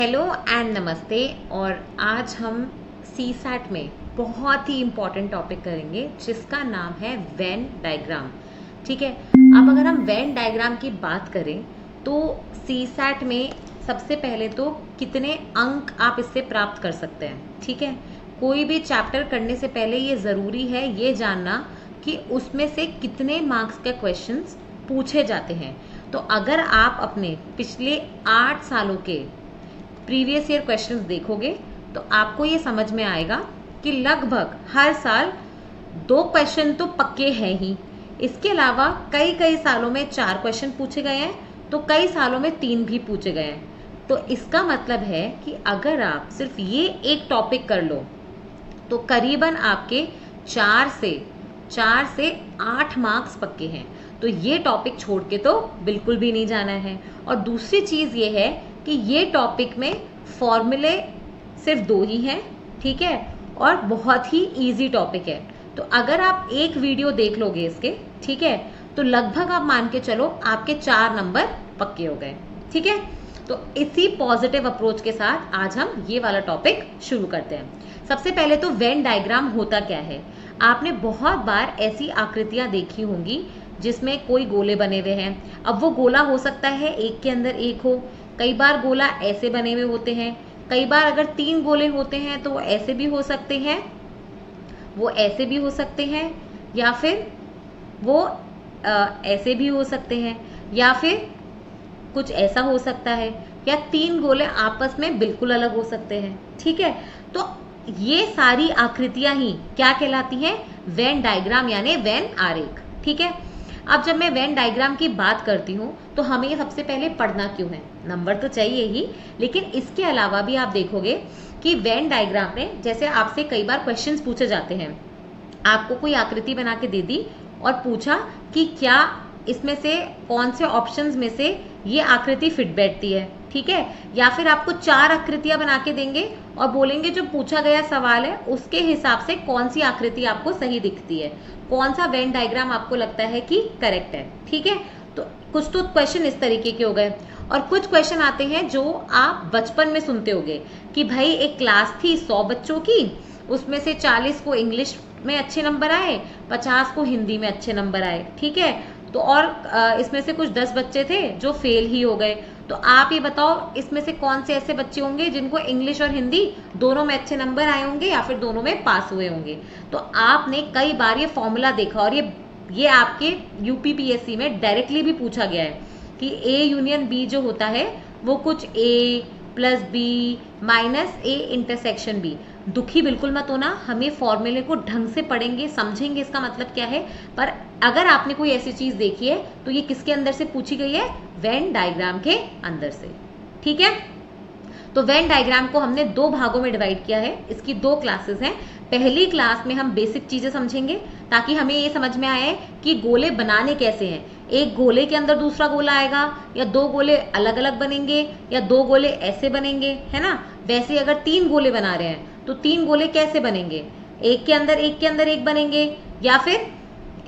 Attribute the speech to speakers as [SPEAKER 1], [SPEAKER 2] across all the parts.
[SPEAKER 1] Hello and नमस्ते। और आज हम सी सैट में बहुत ही इम्पॉर्टेंट टॉपिक करेंगे जिसका नाम है वेन डायग्राम। ठीक है, अब अगर हम वेन डायग्राम की बात करें तो सी सैट में सबसे पहले तो कितने अंक आप इससे प्राप्त कर सकते हैं। ठीक है, कोई भी चैप्टर करने से पहले ये ज़रूरी है ये जानना कि उसमें से कितने मार्क्स के क्वेश्चंस पूछे जाते हैं। तो अगर आप अपने पिछले 8 सालों के प्रीवियस ईयर क्वेश्चंस देखोगे तो आपको ये समझ में आएगा कि लगभग हर साल 2 क्वेश्चन तो पक्के हैं ही। इसके अलावा कई कई सालों में 4 क्वेश्चन पूछे गए हैं, तो कई सालों में 3 भी पूछे गए हैं। तो इसका मतलब है कि अगर आप सिर्फ ये एक टॉपिक कर लो तो करीबन आपके 4 से 8 मार्क्स पक्के हैं। तो ये टॉपिक छोड़ के तो बिल्कुल भी नहीं जाना है। और दूसरी चीज़ ये है कि ये टॉपिक में फॉर्मूले सिर्फ 2 ही हैं। ठीक है, और बहुत ही इजी टॉपिक है। तो अगर आप एक वीडियो देख लोगे इसके, ठीक है, तो लगभग आप मान के चलो आपके 4 नंबर पक्के हो गए। ठीक है, तो इसी पॉजिटिव अप्रोच के साथ आज हम ये वाला टॉपिक शुरू करते हैं। सबसे पहले तो वेन डायग्राम होता क्या है। आपने बहुत बार ऐसी आकृतियां देखी होंगी जिसमें कोई गोले बने हुए हैं। अब वो गोला हो सकता है एक के अंदर एक हो, कई बार गोला ऐसे बने हुए होते हैं, कई बार अगर 3 गोले होते हैं तो ऐसे भी हो सकते हैं, वो ऐसे भी हो सकते हैं, या फिर वो ऐसे भी हो सकते हैं, या फिर कुछ ऐसा हो सकता है, या 3 गोले आपस में बिल्कुल अलग हो सकते हैं। ठीक है, तो ये सारी आकृतियां ही क्या कहलाती हैं? वेन डायग्राम यानी वेन आरेख। ठीक है, अब जब मैं वेन डायग्राम की बात करती हूँ तो हमें सबसे पहले पढ़ना क्यों है? नंबर तो चाहिए ही, लेकिन इसके अलावा भी आप देखोगे कि वेन डायग्राम में जैसे आपसे कई बार क्वेश्चंस पूछे जाते हैं। आपको कोई आकृति बना के दे दी और पूछा कि क्या इसमें से कौन से ऑप्शंस में से ये आकृति फिट बैठती है। ठीक है, या फिर आपको 4 आकृतियां बना के देंगे और बोलेंगे जो पूछा गया सवाल है उसके हिसाब से कौन सी आकृति आपको सही दिखती है, कौन सा वेन डायग्राम आपको लगता है कि करेक्ट है। ठीक है, तो कुछ तो क्वेश्चन इस तरीके के हो गए। और कुछ क्वेश्चन आते हैं जो आप बचपन में सुनते होंगे कि भाई एक क्लास थी 100 बच्चों की, उसमें से 40 को इंग्लिश में अच्छे नंबर आए, 50 को हिंदी में अच्छे नंबर आए। ठीक है, तो और इसमें से कुछ 10 बच्चे थे जो फेल ही हो गए। तो आप ये बताओ इसमें से कौन से ऐसे बच्चे होंगे जिनको इंग्लिश और हिंदी दोनों में अच्छे नंबर आए होंगे या फिर दोनों में पास हुए होंगे। तो आपने कई बार ये फॉर्मूला देखा, और ये आपके यूपीपीएससी में डायरेक्टली भी पूछा गया है कि ए यूनियन बी जो होता है वो कुछ A plus B minus A intersection B. दुखी बिल्कुल मत होना, हमें फॉर्मूले को ढंग से पढ़ेंगे, समझेंगे इसका मतलब क्या है। पर अगर आपने कोई ऐसी चीज देखी है तो ये किसके अंदर से पूछी गई है? वेन डायग्राम के अंदर से। ठीक है, तो वेन डायग्राम को हमने 2 भागों में डिवाइड किया है। इसकी 2 क्लासेस हैं। पहली क्लास में हम बेसिक चीजें समझेंगे ताकि हमें ये समझ में आए कि गोले बनाने कैसे हैं। एक गोले के अंदर दूसरा गोला आएगा, या 2 गोले अलग अलग बनेंगे, या 2 गोले ऐसे बनेंगे, है ना। वैसे अगर 3 गोले बना रहे हैं तो 3 गोले कैसे बनेंगे? एक के अंदर एक बनेंगे, या फिर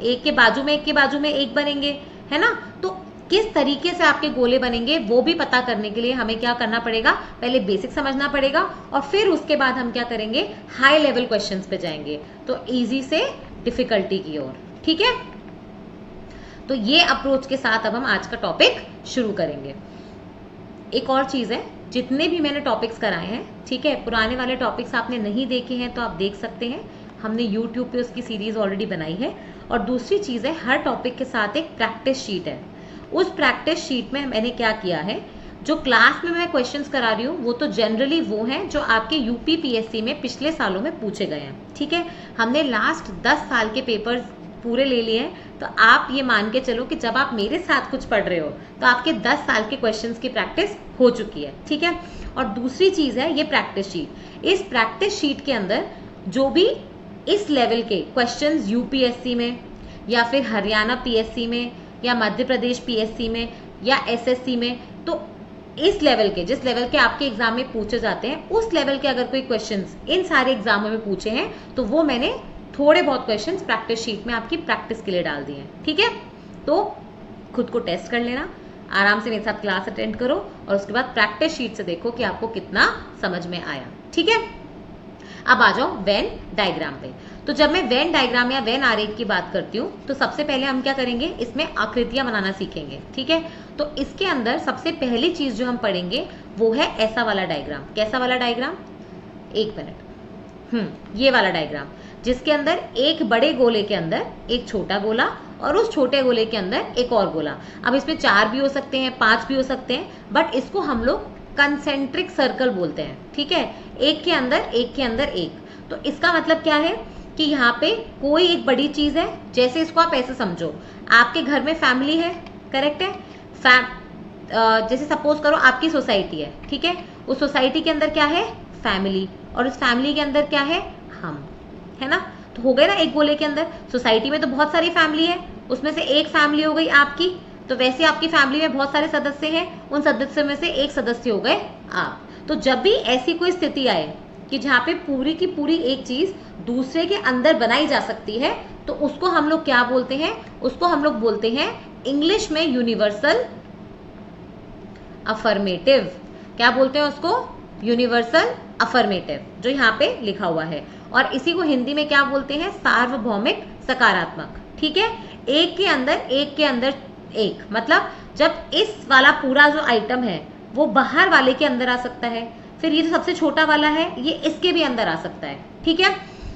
[SPEAKER 1] एक के बाजू में एक बनेंगे, है ना। तो किस तरीके से आपके गोले बनेंगे वो भी पता करने के लिए हमें क्या करना पड़ेगा? पहले बेसिक समझना पड़ेगा, और फिर उसके बाद हम क्या करेंगे? हाई लेवल क्वेश्चंस पे जाएंगे, तो इजी से डिफिकल्टी की ओर। ठीक है, तो ये अप्रोच के साथ अब हम आज का टॉपिक शुरू करेंगे। एक और चीज है, जितने भी मैंने टॉपिक्स कराए हैं, ठीक है, पुराने वाले टॉपिक्स आपने नहीं देखे हैं तो आप देख सकते हैं, हमने यूट्यूब पे उसकी सीरीज ऑलरेडी बनाई है। और दूसरी चीज है, हर टॉपिक के साथ एक प्रैक्टिस शीट है। उस प्रैक्टिस शीट में मैंने क्या किया है, जो क्लास में मैं क्वेश्चंस करा रही हूँ वो तो जनरली वो हैं जो आपके यूपीपीएससी में पिछले सालों में पूछे गए हैं। ठीक है, हमने लास्ट 10 साल के पेपर्स पूरे ले लिए हैं। तो आप ये मान के चलो कि जब आप मेरे साथ कुछ पढ़ रहे हो तो आपके 10 साल के क्वेश्चंस की प्रैक्टिस हो चुकी है। ठीक है, और दूसरी चीज है ये प्रैक्टिस शीट। इस प्रैक्टिस शीट के अंदर जो भी इस लेवल के क्वेश्चंस यूपीएससी में, या फिर हरियाणा पीएससी में, या मध्य प्रदेश पीएससी में, या एसएससी में, तो इस लेवल के, जिस लेवल के आपके एग्जाम में पूछे जाते हैं, उस लेवल के अगर कोई क्वेश्चंस इन सारे एग्जामों में पूछे हैं तो वो मैंने थोड़े बहुत क्वेश्चंस प्रैक्टिस शीट में आपकी प्रैक्टिस के लिए डाल दिए हैं। ठीक है, तो खुद को टेस्ट कर लेना। आराम से मेरे साथ क्लास अटेंड करो और उसके बाद प्रैक्टिस शीट से देखो कि आपको कितना समझ में आया। ठीक है, अब आ जाओ वेन डायग्राम पे। तो जब मैं वेन डायग्राम या वेन आरेख की बात करती हूँ तो सबसे पहले हम क्या करेंगे, इसमें आकृतियां बनाना सीखेंगे। ठीक है, तो इसके अंदर सबसे पहली चीज जो हम पढ़ेंगे वो है ऐसा वाला डायग्राम। कैसा वाला डायग्राम, एक मिनट, ये वाला डायग्राम, जिसके अंदर एक बड़े गोले के अंदर एक छोटा गोला और उस छोटे गोले के अंदर एक और गोला। अब इसमें 4 भी हो सकते हैं, 5 भी हो सकते हैं, बट इसको हम लोग कंसेंट्रिक सर्कल बोलते हैं। ठीक है, एक के अंदर एक के अंदर एक। तो इसका मतलब क्या है कि यहाँ पे कोई एक बड़ी चीज है, जैसे इसको आप ऐसे समझो, आपके घर में फैमिली है, करेक्ट है, जैसे सपोज करो आपकी सोसाइटी है। ठीक है, उस सोसाइटी के अंदर क्या है, फैमिली, और उस फैमिली के अंदर क्या है, हम, है ना। तो हो गए ना एक गोले के अंदर। सोसाइटी में तो बहुत सारी फैमिली है, उसमें से एक फैमिली हो गई आपकी, तो वैसे आपकी फैमिली में बहुत सारे सदस्य हैं, उन सदस्यों में से एक सदस्य हो गए आप। तो जब भी ऐसी कोई स्थिति आए कि जहाँ पे पूरी की पूरी एक चीज दूसरे के अंदर बनाई जा सकती है, तो उसको हम लोग क्या बोलते हैं, उसको हम लोग बोलते हैं इंग्लिश में यूनिवर्सल अफर्मेटिव। क्या बोलते हैं उसको, यूनिवर्सल अफर्मेटिव, जो यहाँ पे लिखा हुआ है। और इसी को हिंदी में क्या बोलते हैं, सार्वभौमिक सकारात्मक। ठीक है, एक के अंदर एक के अंदर एक, मतलब जब इस वाला पूरा जो आइटम है वो बाहर वाले के अंदर आ सकता है, फिर ये जो सबसे छोटा वाला है ये इसके भी अंदर आ सकता है। ठीक है,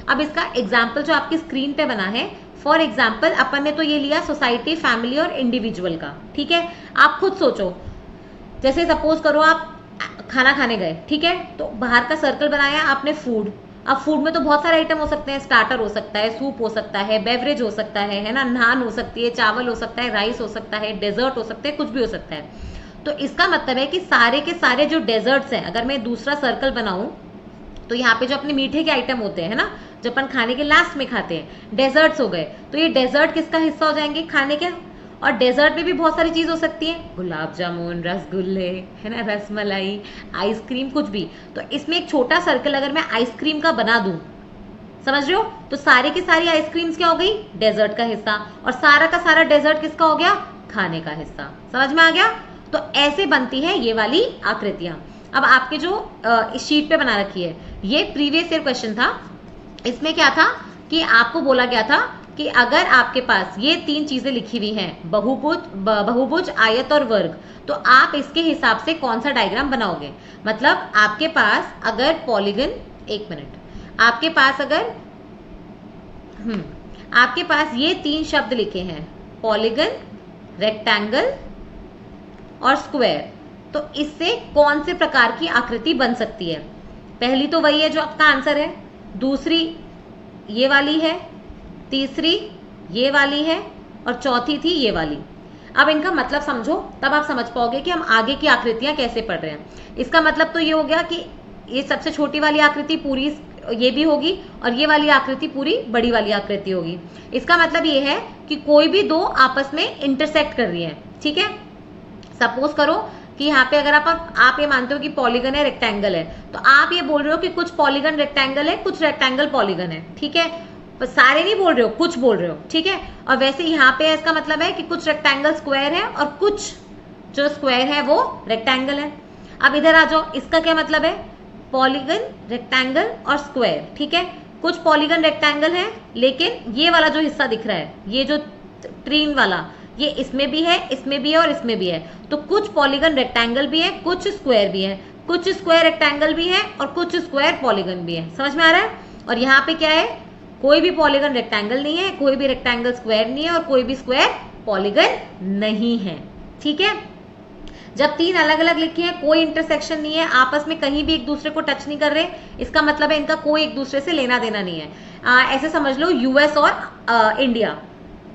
[SPEAKER 1] अब इसका एग्जाम्पल जो आपकी स्क्रीन पे बना है, फॉर एग्जाम्पल अपन ने तो ये लिया सोसाइटी, फैमिली और इंडिविजुअल का। ठीक है, आप खुद सोचो, जैसे सपोज करो आप खाना खाने गए, ठीक है, तो बाहर का सर्कल बनाया आपने फूड। अब फूड में तो बहुत सारे आइटम हो सकते हैं, स्टार्टर हो सकता है, सूप हो सकता है, बेवरेज हो सकता है ना, नान हो सकती है, चावल हो सकता है, राइस हो सकता है, डेजर्ट हो सकते हैं, कुछ भी हो सकता है। तो इसका मतलब है कि सारे के सारे जो डेजर्ट्स हैं, अगर मैं दूसरा सर्कल बनाऊं तो यहाँ पे जो अपने मीठे के आइटम होते हैं ना, जो अपन खाने के लास्ट में खाते हैं, डेजर्ट्स हो गए, तो ये डेजर्ट किसका हिस्सा हो जाएंगे, खाने के। और डेजर्ट में भी बहुत सारी चीज हो सकती है, गुलाब जामुन, रसगुल्ले, है ना, रसमलाई, आइसक्रीम, कुछ भी। तो इसमें एक छोटा सर्कल अगर मैं आइसक्रीम का बना दूं, समझ रहे हो, तो सारे की सारी आइसक्रीम्स क्या हो गई, डेजर्ट का हिस्सा, और सारा का सारा डेजर्ट किसका हो गया, खाने का हिस्सा। समझ में आ गया। तो ऐसे बनती है ये वाली आकृतियां। अब आपके जो इस शीट पे बना रखी है, ये प्रीवियस ईयर क्वेश्चन था। इसमें क्या था कि आपको बोला गया था कि अगर आपके पास ये 3 चीजें लिखी हुई हैं, बहुभुज, आयत और वर्ग, तो आप इसके हिसाब से कौन सा डायग्राम बनाओगे। मतलब आपके पास अगर पॉलीगन, एक मिनट, आपके पास अगर आपके पास ये 3 शब्द लिखे हैं, पॉलीगन, रेक्टेंगल और स्क्वायर, तो इससे कौन से प्रकार की आकृति बन सकती है। पहली तो वही है जो आपका आंसर है, दूसरी ये वाली है, तीसरी ये वाली है, और चौथी थी ये वाली। अब इनका मतलब समझो, तब आप समझ पाओगे कि हम आगे की आकृतियां कैसे पढ़ रहे हैं। इसका मतलब तो ये हो गया कि ये सबसे छोटी वाली आकृति पूरी ये भी होगी और ये वाली आकृति पूरी बड़ी वाली आकृति होगी। इसका मतलब ये है कि कोई भी दो आपस में इंटरसेक्ट कर रही है। ठीक है, सपोज करो कि यहाँ पे अगर आप ये मानते हो कि पॉलीगन है, रेक्टेंगल है, तो आप ये बोल रहे हो कि कुछ पॉलीगन रेक्टेंगल है, कुछ रेक्टेंगल पॉलीगन है। ठीक है, पर सारे नहीं बोल रहे हो, कुछ बोल रहे हो। ठीक है, और वैसे यहाँ पे इसका मतलब है कि कुछ रेक्टेंगल स्क्वायर है और कुछ जो स्क्वायर है वो रेक्टेंगल है। अब इधर आ जाओ, इसका क्या मतलब है, पॉलीगन, रेक्टेंगल और स्क्वायर। ठीक है, कुछ पॉलीगन रेक्टेंगल है, लेकिन ये वाला जो हिस्सा दिख रहा है, ये जो ट्रीन वाला, ये इसमें भी है, इसमें भी है और इसमें भी है। तो कुछ पॉलीगन रेक्टेंगल भी है, कुछ स्क्वायर भी है, कुछ स्क्वायर रेक्टेंगल भी है और कुछ स्क्वायर पॉलीगन भी है। समझ में आ रहा है। और यहाँ पे क्या है, कोई भी पॉलीगन रेक्टेंगल नहीं है, कोई भी रेक्टेंगल स्क्वायर नहीं है और कोई भी स्क्वायर पॉलीगन नहीं है। ठीक है, जब 3 अलग अलग लिखे हैं, कोई इंटरसेक्शन नहीं है, आपस में कहीं भी एक दूसरे को टच नहीं कर रहे, इसका मतलब है इनका कोई एक दूसरे से लेना देना नहीं है। ऐसे समझ लो यूएस और इंडिया,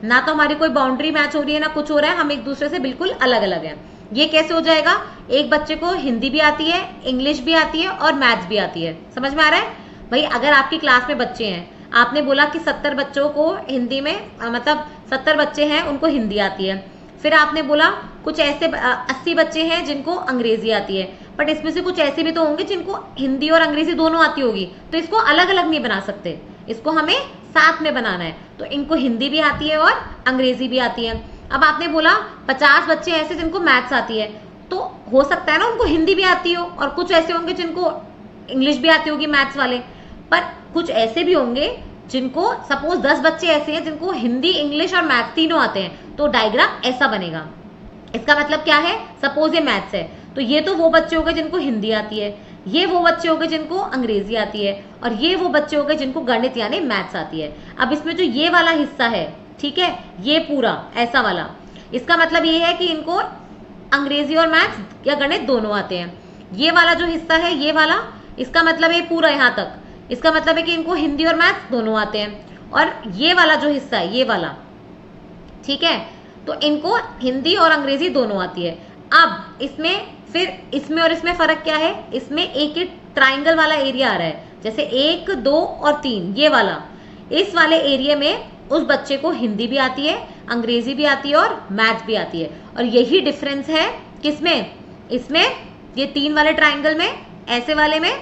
[SPEAKER 1] ना तो हमारी कोई बाउंड्री मैच हो रही है ना कुछ हो रहा है, हम एक दूसरे से बिल्कुल अलग अलग हैं। ये कैसे हो जाएगा, एक बच्चे को हिंदी भी आती है, इंग्लिश भी आती है और मैथ्स भी आती है। समझ में आ रहा है भाई। अगर आपकी क्लास में बच्चे हैं, आपने बोला कि 70 बच्चों को हिंदी में, मतलब 70 बच्चे हैं उनको हिंदी आती है, फिर आपने बोला कुछ ऐसे 80 बच्चे हैं जिनको अंग्रेजी आती है, बट इसमें से कुछ ऐसे भी तो होंगे जिनको हिंदी और अंग्रेजी दोनों आती होगी, तो इसको अलग अलग नहीं बना सकते, इसको हमें साथ में बनाना है। तो इनको हिंदी भी आती है और अंग्रेजी भी आती है। अब आपने बोला 50 बच्चे ऐसे जिनको मैथ्स आती है, तो हो सकता है ना उनको हिंदी भी आती हो, और कुछ ऐसे होंगे जिनको इंग्लिश भी आती होगी मैथ्स वाले, पर कुछ ऐसे भी होंगे जिनको, सपोज 10 बच्चे ऐसे हैं जिनको हिंदी, इंग्लिश और मैथ्स तीनों आते हैं, तो डायग्राम ऐसा बनेगा। इसका मतलब क्या है, सपोज ये मैथ्स है, तो ये तो वो बच्चे हो गए जिनको हिंदी आती है, ये वो बच्चे हो गए जिनको अंग्रेजी आती है, और ये वो बच्चे हो गए जिनको गणित यानी मैथ्स आती है। अब इसमें जो ये वाला हिस्सा है, ठीक है, ये पूरा ऐसा वाला, इसका मतलब ये है कि इनको अंग्रेजी और मैथ्स या गणित दोनों आते हैं। ये वाला जो हिस्सा है, ये वाला, इसका मतलब है पूरा यहाँ तक, इसका मतलब है कि इनको हिंदी और मैथ्स दोनों आते हैं। और ये वाला जो हिस्सा है, ये वाला, ठीक है, तो इनको हिंदी और अंग्रेजी दोनों आती है। अब इसमें, फिर इसमें और इसमें फर्क क्या है, इसमें एक ही ट्राइंगल वाला एरिया आ रहा है, जैसे 1, 2 और 3, ये वाला, इस वाले एरिया में उस बच्चे को हिंदी भी आती है, अंग्रेजी भी आती है और मैथ्स भी आती है। और यही डिफरेंस है किसमें, इसमें, ये 3 वाले ट्राइंगल में, ऐसे वाले में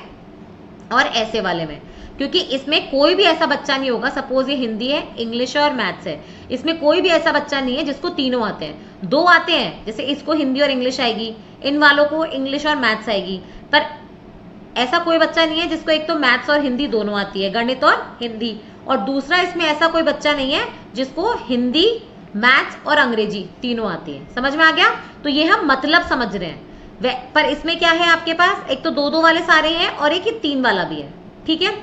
[SPEAKER 1] और ऐसे वाले में, क्योंकि इसमें कोई भी ऐसा बच्चा नहीं होगा, सपोज ये हिंदी है, इंग्लिश है और मैथ्स है, इसमें कोई भी ऐसा बच्चा नहीं है जिसको तीनों आते हैं। 2 आते हैं, जैसे इसको हिंदी और इंग्लिश आएगी, इन वालों को इंग्लिश और मैथ्स आएगी, पर ऐसा कोई बच्चा नहीं है जिसको एक तो मैथ्स और हिंदी दोनों आती है, गणित और हिंदी, और दूसरा इसमें ऐसा कोई बच्चा नहीं है जिसको हिंदी, मैथ्स और अंग्रेजी तीनों आती है। समझ में आ गया? तो ये हम मतलब समझ रहे हैं। पर इसमें क्या है आपके पास, एक तो 2-2 वाले सारे हैं और एक ही 3 वाला भी है, ठीक है।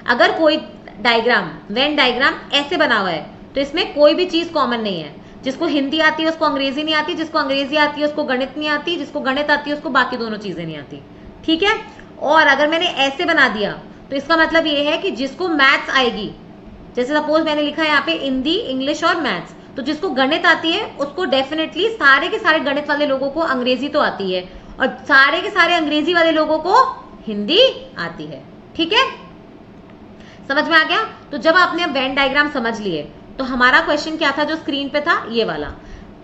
[SPEAKER 1] अगर कोई डायग्राम, वेन डायग्राम ऐसे बना हुआ है, तो इसमें कोई भी चीज कॉमन नहीं है। जिसको हिंदी आती है उसको अंग्रेजी नहीं आती, जिसको अंग्रेजी आती है उसको गणित नहीं आती, जिसको गणित आती है उसको बाकी दोनों चीजें नहीं आती, ठीक है। और अगर मैंने ऐसे बना दिया तो इसका मतलब ये है कि जिसको मैथ्स आएगी, जैसे सपोज मैंने लिखा है यहाँ पे हिंदी, इंग्लिश और मैथ्स, तो जिसको गणित आती है उसको डेफिनेटली सारे के सारे गणित वाले लोगों को अंग्रेजी तो आती है, और सारे के सारे अंग्रेजी वाले लोगों को हिंदी आती है, ठीक है। समझ में आ गया? तो जब आपने अब वेन डायग्राम समझ लिए, तो हमारा क्वेश्चन क्या था जो स्क्रीन पे था, ये वाला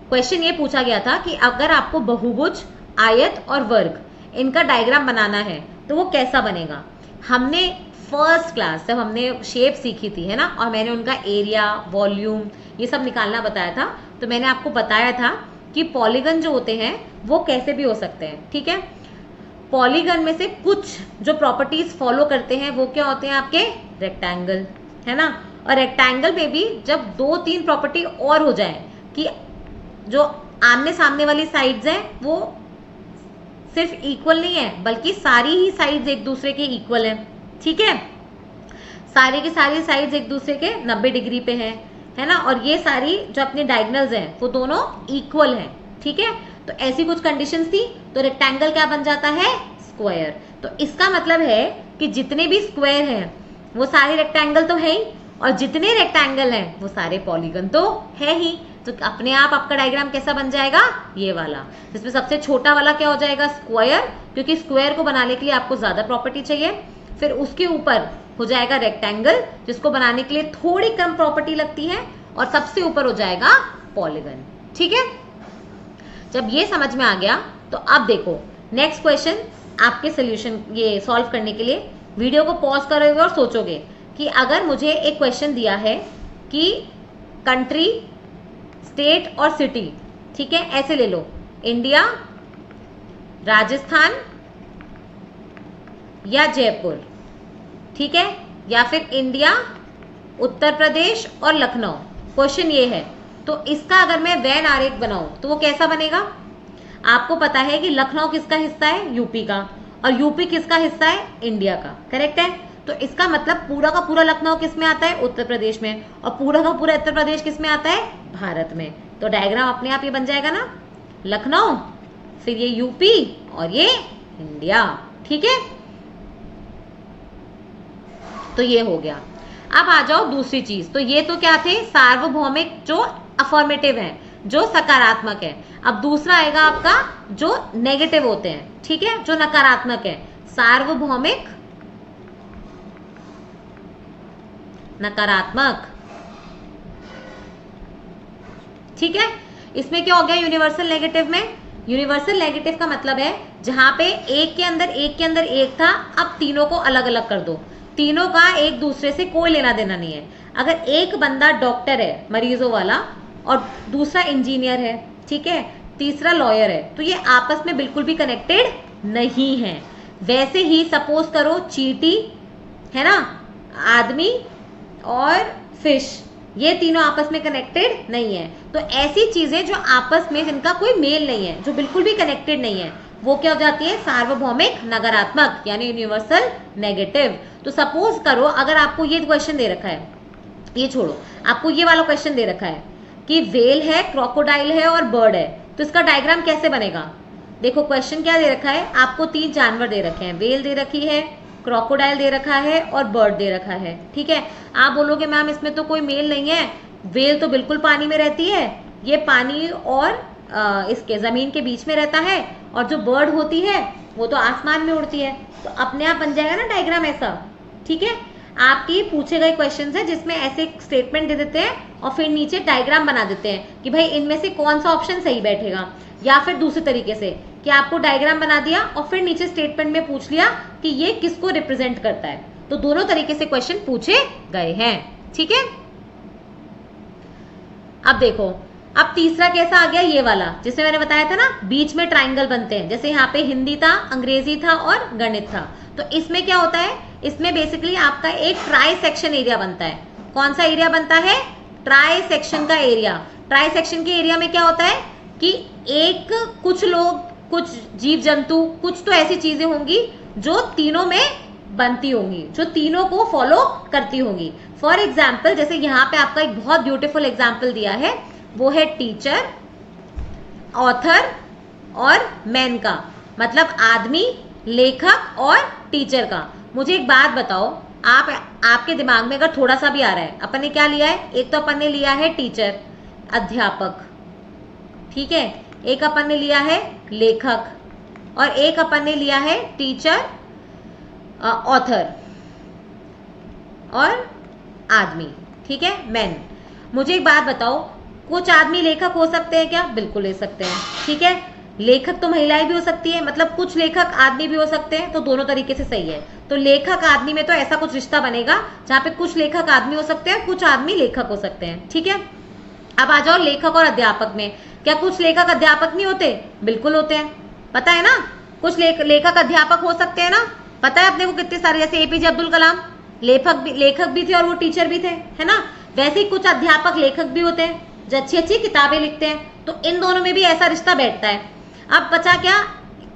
[SPEAKER 1] क्वेश्चन ये पूछा गया था कि अगर आपको बहुभुज, आयत और वर्ग, इनका डायग्राम बनाना है तो वो कैसा बनेगा। हमने फर्स्ट क्लास जब हमने शेप सीखी थी, है ना, और मैंने उनका एरिया, वॉल्यूम, ये सब निकालना बताया था, तो मैंने आपको बताया था कि पॉलीगन जो होते हैं वो कैसे भी हो सकते हैं, ठीक है। पॉलीगन में से कुछ जो प्रॉपर्टीज फॉलो करते हैं वो क्या होते हैं आपके, रेक्टेंगल, है ना। और रेक्टेंगल में भी जब 2-3 प्रॉपर्टी और हो जाए कि जो आमने सामने वाली साइड्स हैं वो सिर्फ इक्वल नहीं है, बल्कि सारी ही साइड्स एक दूसरे के इक्वल हैं, ठीक है। सारी की सारी साइड्स एक दूसरे के 90 डिग्री पे है ना, और ये सारी जो अपने डायगोनल्स हैं वो दोनों इक्वल हैं, ठीक है। तो ऐसी कुछ कंडीशंस थी, तो रेक्टेंगल क्या बन जाता है, स्क्वायर। तो इसका मतलब है कि जितने भी स्क्वायर हैं वो सारे रेक्टेंगल तो है ही, और जितने रेक्टेंगल हैं वो सारे पॉलीगन तो है ही। तो अपने आप आपका डायग्राम कैसा बन जाएगा, ये वाला, जिसमें सबसे छोटा वाला क्या हो जाएगा, स्क्वायर, क्योंकि स्क्वायर को बनाने के लिए आपको ज्यादा प्रॉपर्टी चाहिए। फिर उसके ऊपर हो जाएगा रेक्टेंगल, जिसको बनाने के लिए थोड़ी कम प्रॉपर्टी लगती है, और सबसे ऊपर हो जाएगा पॉलीगन, ठीक है। जब ये समझ में आ गया, तो अब देखो नेक्स्ट क्वेश्चन आपके सोल्यूशन, ये सॉल्व करने के लिए वीडियो को पॉज करोगे और सोचोगे कि अगर मुझे एक क्वेश्चन दिया है कि कंट्री, स्टेट और सिटी, ठीक है, ऐसे ले लो, इंडिया, राजस्थान या जयपुर, ठीक है, या फिर इंडिया, उत्तर प्रदेश और लखनऊ, क्वेश्चन ये है, तो इसका अगर मैं वेन आरेख बनाऊं तो वो कैसा बनेगा। आपको पता है कि लखनऊ किसका हिस्सा है, यूपी का, और यूपी किसका हिस्सा है, इंडिया का, करेक्ट है। तो इसका मतलब पूरा का पूरा लखनऊ किस में आता है, उत्तर प्रदेश में, और पूरा का पूरा उत्तर प्रदेश किस में आता है, भारत में। तो डायग्राम अपने आप ये बन जाएगा ना, लखनऊ, फिर ये यूपी और ये इंडिया, ठीक है। तो ये हो गया। अब आ जाओ दूसरी चीज, तो ये तो क्या थे, सार्वभौमिक जो अफर्मेटिव है, जो सकारात्मक है। अब दूसरा आएगा आपका जो नेगेटिव होते हैं, ठीक है, जो नकारात्मक है, सार्वभौमिक नकारात्मक, ठीक है। इसमें क्या हो गया, यूनिवर्सल नेगेटिव में, यूनिवर्सल नेगेटिव का मतलब है जहां पे एक के अंदर एक था, अब तीनों को अलग अलग कर दो, तीनों का एक दूसरे से कोई लेना देना नहीं है। अगर एक बंदा डॉक्टर है मरीजों वाला, और दूसरा इंजीनियर है, ठीक है, तीसरा लॉयर है, तो ये आपस में बिल्कुल भी कनेक्टेड नहीं है। वैसे ही सपोज करो चींटी है ना, आदमी और फिश, ये तीनों आपस में कनेक्टेड नहीं है। तो ऐसी चीजें जो आपस में जिनका कोई मेल नहीं है, जो बिल्कुल भी कनेक्टेड नहीं है, वो क्या हो जाती है, सार्वभौमिक नकारात्मक यानी यूनिवर्सल नेगेटिव। तो सपोज करो अगर आपको ये क्वेश्चन दे रखा है, ये छोड़ो, आपको ये वाला क्वेश्चन दे रखा है कि व्हेल है, क्रोकोडाइल है और बर्ड है, तो इसका डायग्राम कैसे बनेगा। देखो क्वेश्चन क्या दे रखा है, आपको 3 जानवर दे रखे हैं, व्हेल दे रखी है, क्रोकोडाइल दे रखा है और बर्ड दे रखा है, ठीक है। आप बोलोगे मैम इसमें तो कोई मेल नहीं है, व्हेल तो बिल्कुल पानी में रहती है, ये पानी और इसके जमीन के बीच में रहता है, और जो बर्ड होती है वो तो आसमान में उड़ती है। तो अपने आप बन जाएगा ना डायग्राम ऐसा, ठीक है। आपकी पूछे गए क्वेश्चन है जिसमें ऐसे स्टेटमेंट दे देते हैं और फिर नीचे डायग्राम बना देते हैं कि भाई इनमें से कौन सा ऑप्शन सही बैठेगा, या फिर दूसरे तरीके से कि आपको डायग्राम बना दिया और फिर नीचे स्टेटमेंट में पूछ लिया कि ये किसको रिप्रेजेंट करता है। तो दोनों तरीके से क्वेश्चन पूछे गए हैं, ठीक है। अब देखो, अब तीसरा कैसा आ गया, ये वाला जिसमें मैंने बताया था ना बीच में ट्राइंगल बनते हैं, जैसे यहाँ पे हिंदी था, अंग्रेजी था और गणित था। तो इसमें क्या होता है, इसमें बेसिकली आपका एक ट्राई सेक्शन एरिया बनता है। कौन सा एरिया बनता है, ट्राई सेक्शन का एरिया। ट्राई सेक्शन के एरिया में क्या होता है कि एक कुछ लोग, कुछ जीव जंतु, कुछ तो ऐसी चीजें होंगी जो तीनों में बनती होंगी, जो तीनों को फॉलो करती होंगी। फॉर एग्जाम्पल जैसे यहाँ पे आपका एक बहुत ब्यूटीफुल एग्जाम्पल दिया है, वो है टीचर, ऑथर और मैन का, मतलब आदमी, लेखक और टीचर का। मुझे एक बात बताओ, आपके दिमाग में अगर थोड़ा सा भी आ रहा है, अपन ने क्या लिया है, एक तो अपन ने लिया है टीचर, अध्यापक, ठीक है, एक अपन ने लिया है लेखक, और एक अपन ने लिया है टीचर, ऑथर और आदमी, ठीक है, मैन। मुझे एक बात बताओ, कुछ आदमी लेखक हो सकते हैं क्या, बिल्कुल हो सकते हैं, ठीक है। लेखक तो महिलाएं भी हो सकती है, मतलब कुछ लेखक आदमी भी हो सकते हैं, तो दोनों तरीके से सही है। तो लेखक आदमी में तो ऐसा कुछ रिश्ता बनेगा जहां पे कुछ लेखक आदमी हो सकते हैं, कुछ आदमी लेखक हो सकते हैं, ठीक है। अब आ जाओ लेखक और अध्यापक में, क्या कुछ लेखक अध्यापक नहीं होते, बिल्कुल होते हैं, पता है ना। कुछ लेखक अध्यापक हो सकते हैं ना, पता है अपने को कितने सारे, जैसे एपीजे अब्दुल कलाम लेखक भी थे और वो टीचर भी थे, है ना। वैसे ही कुछ अध्यापक लेखक भी होते हैं जो अच्छी अच्छी किताबें लिखते हैं। तो इन दोनों में भी ऐसा रिश्ता बैठता है। अब बचा क्या,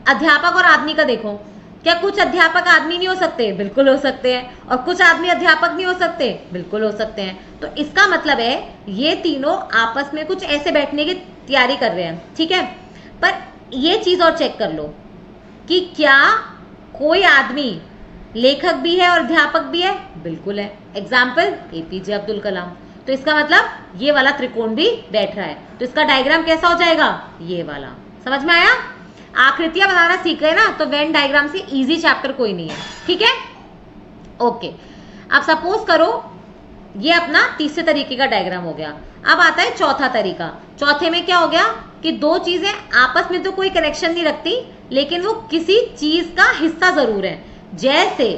[SPEAKER 1] अध्यापक और आदमी का। देखो, क्या कुछ अध्यापक आदमी नहीं हो सकते, बिल्कुल हो सकते हैं, और कुछ आदमी अध्यापक नहीं हो सकते, बिल्कुल हो सकते हैं। तो इसका मतलब है ये तीनों आपस में कुछ ऐसे बैठने की तैयारी कर रहे हैं, ठीक है। पर ये चीज और चेक कर लो कि क्या कोई आदमी लेखक भी है और अध्यापक भी है, बिल्कुल है। Example APJ Abdul Kalam. तो इसका मतलब ये वाला त्रिकोण भी बैठ रहा है। तो इसका डायग्राम कैसा हो जाएगा, ये वाला। समझ में आया, आकृतियां बनाना सीख गए ना, तो वेन डायग्राम से इजी चैप्टर कोई नहीं है, ठीक है, ओके। अब सपोज करो ये अपना तीसरे तरीके का डायग्राम हो गया। अब आता है चौथा तरीका। चौथे में क्या हो गया कि दो चीजें आपस में तो कोई कनेक्शन नहीं रखती, लेकिन वो किसी चीज का हिस्सा जरूर है। जैसे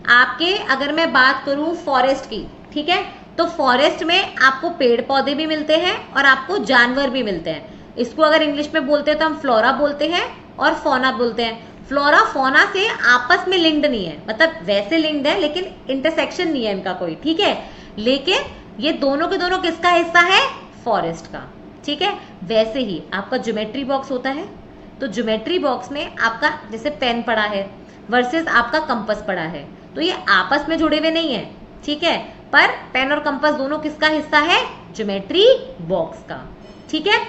[SPEAKER 1] आपके, अगर मैं बात करूं फॉरेस्ट की, ठीक है, तो फॉरेस्ट में आपको पेड़ पौधे भी मिलते हैं और आपको जानवर भी मिलते हैं। इसको अगर इंग्लिश में बोलते हैं तो हम फ्लोरा बोलते हैं और फौना बोलते हैं। फ्लोरा फौना से आपस में लिंक्ड नहीं है, मतलब वैसे लिंक्ड है लेकिन इंटरसेक्शन नहीं है इनका कोई, ठीक है। लेकिन ये दोनों के दोनों किसका हिस्सा है, फॉरेस्ट का, ठीक है। वैसे ही आपका ज्योमेट्री बॉक्स होता है, तो ज्योमेट्री बॉक्स में आपका जैसे पेन पड़ा है वर्सेस आपका कंपास पड़ा है, तो ये आपस में जुड़े हुए नहीं है, ठीक है। पर पेन और कंपास दोनों किसका हिस्सा है, ज्योमेट्री बॉक्स का, ठीक है।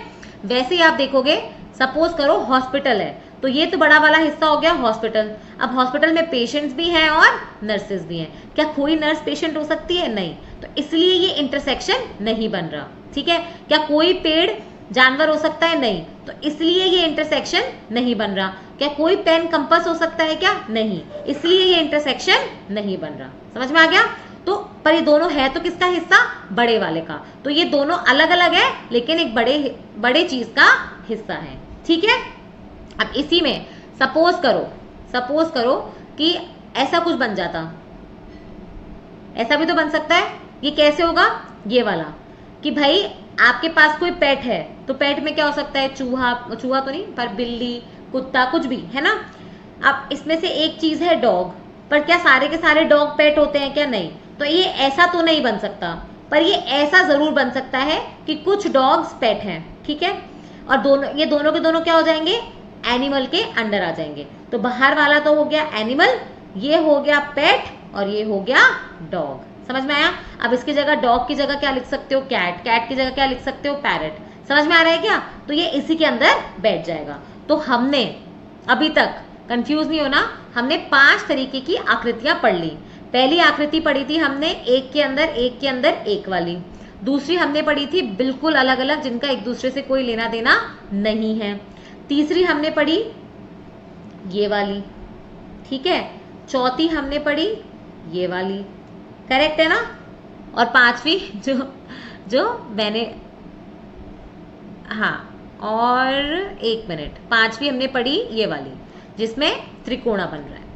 [SPEAKER 1] वैसे ही आप देखोगे, सपोज करो हॉस्पिटल है, तो ये तो बड़ा वाला हिस्सा हो गया हॉस्पिटल। अब हॉस्पिटल में पेशेंट्स भी हैं और नर्सेज भी हैं। क्या कोई नर्स पेशेंट हो सकती है, नहीं, तो इसलिए ये इंटरसेक्शन नहीं बन रहा, ठीक है। क्या कोई पेड़ जानवर हो सकता है, नहीं, तो इसलिए ये इंटरसेक्शन नहीं बन रहा। क्या कोई पेन कंपास हो सकता है क्या, नहीं, इसलिए ये इंटरसेक्शन नहीं बन रहा। समझ में आ गया। तो पर ये दोनों है तो किसका हिस्सा, बड़े वाले का। तो ये दोनों अलग अलग है लेकिन एक बड़े चीज का हिस्सा है, ठीक है। अब इसी में सपोज करो कि ऐसा कुछ बन जाता, ऐसा भी तो बन सकता है। ये कैसे होगा, ये वाला कि भाई आपके पास कोई पेट है तो पेट में क्या हो सकता है, चूहा, चूहा तो नहीं पर बिल्ली, कुत्ता, कुछ भी है ना। अब इसमें से एक चीज है डॉग, पर क्या सारे के सारे डॉग पेट होते हैं क्या, नहीं। तो ये ऐसा तो नहीं बन सकता, पर ये ऐसा जरूर बन सकता है कि कुछ डॉग्स पेट हैं, ठीक है। और दोनों, ये दोनों के दोनों क्या हो जाएंगे, एनिमल के अंडर आ जाएंगे। तो बाहर वाला तो हो गया एनिमल, ये हो गया पेट, और ये हो गया डॉग। समझ में आया। अब इसकी जगह, डॉग की जगह क्या लिख सकते हो, कैट, कैट की जगह क्या लिख सकते हो, पैरट। समझ में आ रहा है क्या। तो ये इसी के अंदर बैठ जाएगा। तो हमने अभी तक, कंफ्यूज नहीं होना, हमने 5 तरीके की आकृतियां पढ़ ली। पहली आकृति पढ़ी थी हमने एक के अंदर एक वाली। दूसरी हमने पढ़ी थी बिल्कुल अलग अलग, जिनका एक दूसरे से कोई लेना देना नहीं है। तीसरी हमने पढ़ी ये वाली, ठीक है। चौथी हमने पढ़ी ये वाली, करेक्ट है ना। और पांचवी जो जो मैंने, हाँ, और एक मिनट, पांचवी हमने पढ़ी ये वाली जिसमें त्रिकोणा बन रहा है,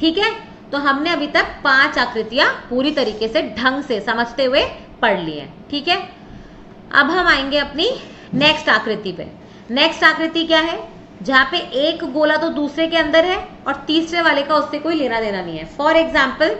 [SPEAKER 1] ठीक है। तो हमने अभी तक 5 आकृतियां पूरी तरीके से ढंग से समझते हुए पढ़ ली हैं, ठीक है। अब हम आएंगे अपनी नेक्स्ट आकृति पे। नेक्स्ट आकृति क्या है, जहां पे एक गोला तो दूसरे के अंदर है और तीसरे वाले का उससे कोई लेना देना नहीं है। फॉर एग्जाम्पल,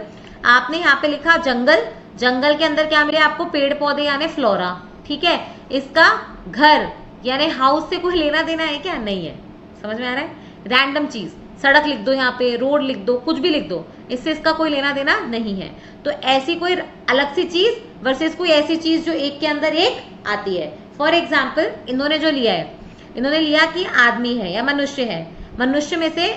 [SPEAKER 1] आपने यहाँ पे लिखा जंगल, जंगल के अंदर क्या मिले आपको, पेड़ पौधे यानी फ्लोरा, ठीक है। इसका घर यानी हाउस से कोई लेना देना है क्या, नहीं है। समझ में आ रहा है। रैंडम चीज, सड़क लिख दो, यहाँ पे रोड लिख दो, कुछ भी लिख दो, इससे इसका कोई लेना देना नहीं है। तो ऐसी कोई अलग सी चीज वर्सेस कोई ऐसी चीज जो एक के अंदर एक आती है। फॉर एग्जाम्पल, इन्होंने जो लिया है, इन्होंने लिया कि आदमी है या मनुष्य है। मनुष्य में से,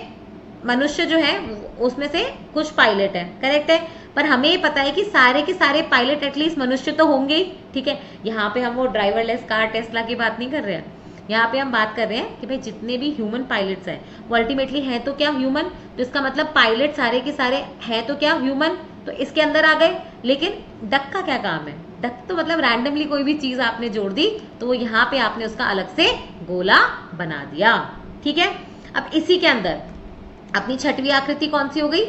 [SPEAKER 1] मनुष्य जो है उसमें से कुछ पायलट है, करेक्ट है। पर हमें पता है कि सारे के सारे पायलट एटलीस्ट मनुष्य तो होंगे ही, ठीक है। यहाँ पे हम वो ड्राइवरलेस कार टेस्ला की बात नहीं कर रहे हैं, यहाँ पे हम बात कर रहे हैं कि भाई जितने भी ह्यूमन पायलट्स हैं वो अल्टीमेटली हैं तो क्या, ह्यूमन। तो इसका मतलब पायलट सारे के सारे हैं तो क्या, ह्यूमन। तो इसके अंदर आ गए। लेकिन डक का क्या काम है, डक तो मतलब रैंडमली कोई भी चीज आपने जोड़ दी तो वो यहाँ पे आपने उसका अलग से गोला बना दिया, ठीक है। अब इसी के अंदर अपनी छठवीं आकृति कौन सी हो गई,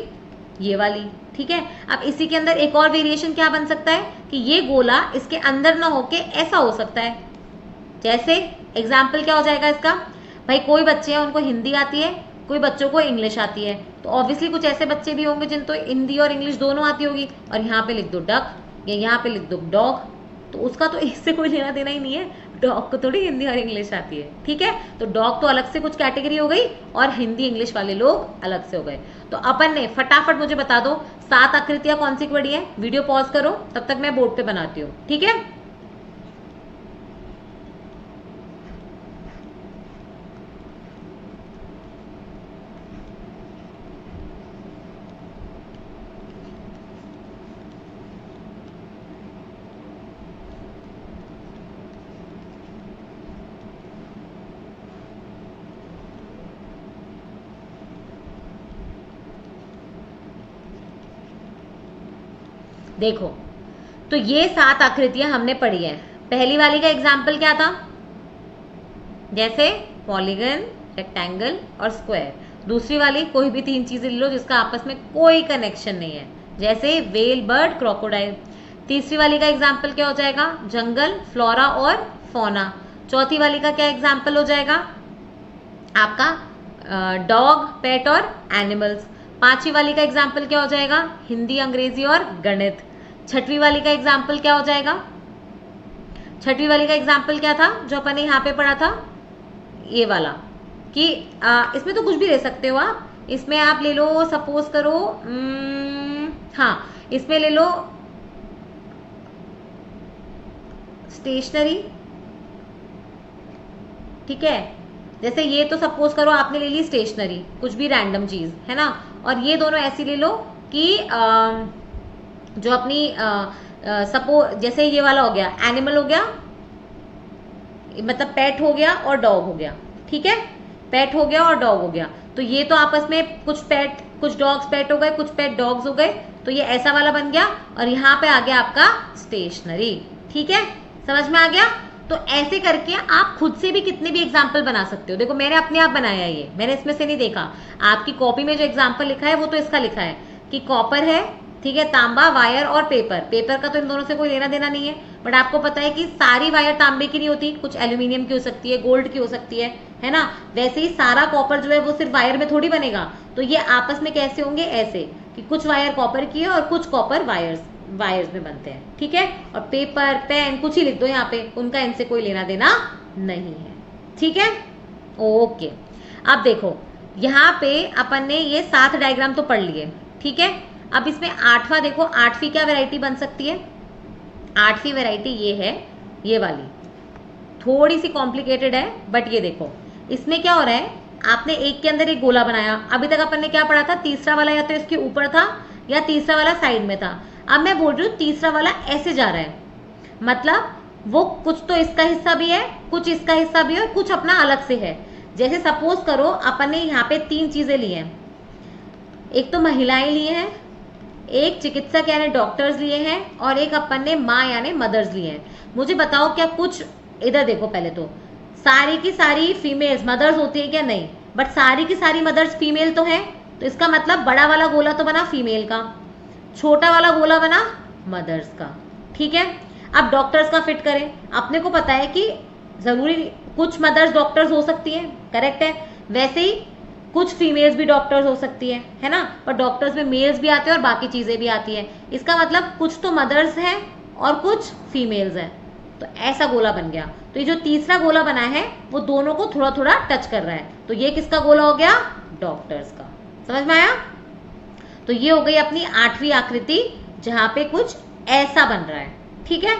[SPEAKER 1] ये वाली, ठीक है। अब इसी के अंदर एक और वेरिएशन क्या बन सकता है कि ये गोला इसके अंदर ना होके ऐसा हो सकता है। जैसे एग्जाम्पल क्या हो जाएगा इसका, भाई कोई बच्चे हैं उनको हिंदी आती है, कोई बच्चों को इंग्लिश आती है। तो ऑब्वियसली कुछ ऐसे बच्चे भी होंगे जिनको हिंदी और इंग्लिश दोनों आती होगी, और यहाँ पे लिख दो डक या यहाँ पे लिख दो डॉग, तो उसका तो इससे कोई लेना देना ही नहीं है। डॉग को थोड़ी हिंदी और इंग्लिश आती है, ठीक है। तो डॉग तो अलग से कुछ कैटेगरी हो गई और हिंदी इंग्लिश वाले लोग अलग से हो गए। तो अपन ने फटाफट मुझे बता दो 7 आकृतियां कौन सी पढ़ी है। वीडियो पॉज करो, तब तक मैं बोर्ड पे बनाती हूँ, ठीक है। देखो, तो ये 7 आकृतियां हमने पढ़ी है। पहली वाली का एग्जाम्पल क्या था, जैसे पॉलीगन, रेक्टेंगल और स्क्वायर। दूसरी वाली कोई भी 3 चीजें ले लो जिसका आपस में कोई कनेक्शन नहीं है, जैसे वेल, बर्ड, क्रोकोडाइल। तीसरी वाली का एग्जाम्पल क्या हो जाएगा, जंगल, फ्लोरा और फौना। चौथी वाली का क्या एग्जाम्पल हो जाएगा आपका, डॉग, पेट और एनिमल्स। पांचवी वाली का एग्जाम्पल क्या हो जाएगा, हिंदी, अंग्रेजी और गणित। छठवीं वाली का एग्जाम्पल क्या हो जाएगा, छठवीं वाली का एग्जाम्पल क्या था जो अपन ने यहाँ पे पढ़ा था, ये वाला, कि इसमें तो कुछ भी ले सकते हो आप। इसमें आप ले लो, सपोज करो, हाँ, इसमें ले लो स्टेशनरी, ठीक है। जैसे ये तो सपोज करो आपने ले ली स्टेशनरी, कुछ भी रैंडम चीज है ना। और ये दोनों ऐसी ले लो कि जो अपनी सपोज, जैसे ये वाला हो गया एनिमल हो गया, मतलब पेट हो गया और डॉग हो गया, ठीक है। पेट हो गया और डॉग हो गया, तो ये तो आपस में कुछ पेट, कुछ डॉग्स पेट हो गए, कुछ पेट डॉग्स हो गए, तो ये ऐसा वाला बन गया। और यहाँ पे आ गया आपका स्टेशनरी, ठीक है। समझ में आ गया। तो ऐसे करके आप खुद से भी कितने भी एग्जाम्पल बना सकते हो। देखो मैंने अपने आप बनाया, ये मैंने इसमें से नहीं देखा। आपकी कॉपी में जो एग्जाम्पल लिखा है वो तो इसका लिखा है कि कॉपर है, ठीक है, तांबा, वायर और पेपर। पेपर का तो इन दोनों से कोई लेना देना नहीं है, बट आपको पता है कि सारी वायर तांबे की नहीं होती, कुछ एल्यूमिनियम की हो सकती है, गोल्ड की हो सकती है ना। वैसे ही सारा कॉपर जो है वो सिर्फ वायर में थोड़ी बनेगा, तो ये आपस में कैसे होंगे, ऐसे कि कुछ वायर कॉपर की है और कुछ कॉपर वायर्स में बनते हैं, ठीक है। और पेपर पेन कुछ ही लिख दो यहाँ पे, उनका इनसे कोई लेना देना नहीं है, ठीक है। ओके, अब देखो यहाँ पे अपन ने ये 7 डायग्राम तो पढ़ लिए, ठीक है। अब इसमें 8वां देखो, 8वीं क्या वैरायटी बन सकती है। 8वीं वैरायटी ये है, ये वाली थोड़ी सी कॉम्प्लिकेटेड है, बट ये देखो इसमें क्या हो रहा है, आपने एक के अंदर एक गोला बनाया। अभी तक अपन ने क्या पढ़ा था, तीसरा वाला या तो इसके ऊपर था या तीसरा वाला साइड में था। अब मैं बोल रही हूँ तीसरा वाला ऐसे जा रहा है, मतलब वो कुछ तो इसका हिस्सा भी है, कुछ इसका हिस्सा भी है और कुछ अपना अलग से है। जैसे सपोज करो अपन ने यहाँ पे 3 चीजें ली हैं, एक तो महिलाएं लिए हैं, एक चिकित्सक यानी डॉक्टर्स लिए हैं, और एक अपन ने माँ यानी मदर्स लिए हैं। मुझे बताओ क्या कुछ, इधर देखो पहले तो सारी की सारी फीमेल्स मदर्स होती है क्या, नहीं, बट सारी की सारी मदर्स फीमेल तो हैं, तो इसका मतलब बड़ा वाला गोला तो बना फीमेल का, छोटा वाला गोला बना मदर्स का, ठीक है। अब डॉक्टर्स का फिट करें, अपने को पता है कि जरूरी कुछ मदर्स डॉक्टर्स हो सकती है, करेक्ट है। वैसे ही कुछ फीमेल्स भी डॉक्टर्स हो सकती है ना, पर डॉक्टर्स में मेल्स भी आते हैं और बाकी चीजें भी आती है। इसका मतलब कुछ तो मदर्स हैं और कुछ फीमेल्स हैं, तो ऐसा गोला बन गया। तो ये जो तीसरा गोला बना है वो दोनों को थोड़ा थोड़ा टच कर रहा है, तो ये किसका गोला हो गया, डॉक्टर्स का। समझ में आया। तो ये हो गई अपनी 8वीं आकृति, जहां पे कुछ ऐसा बन रहा है, ठीक है।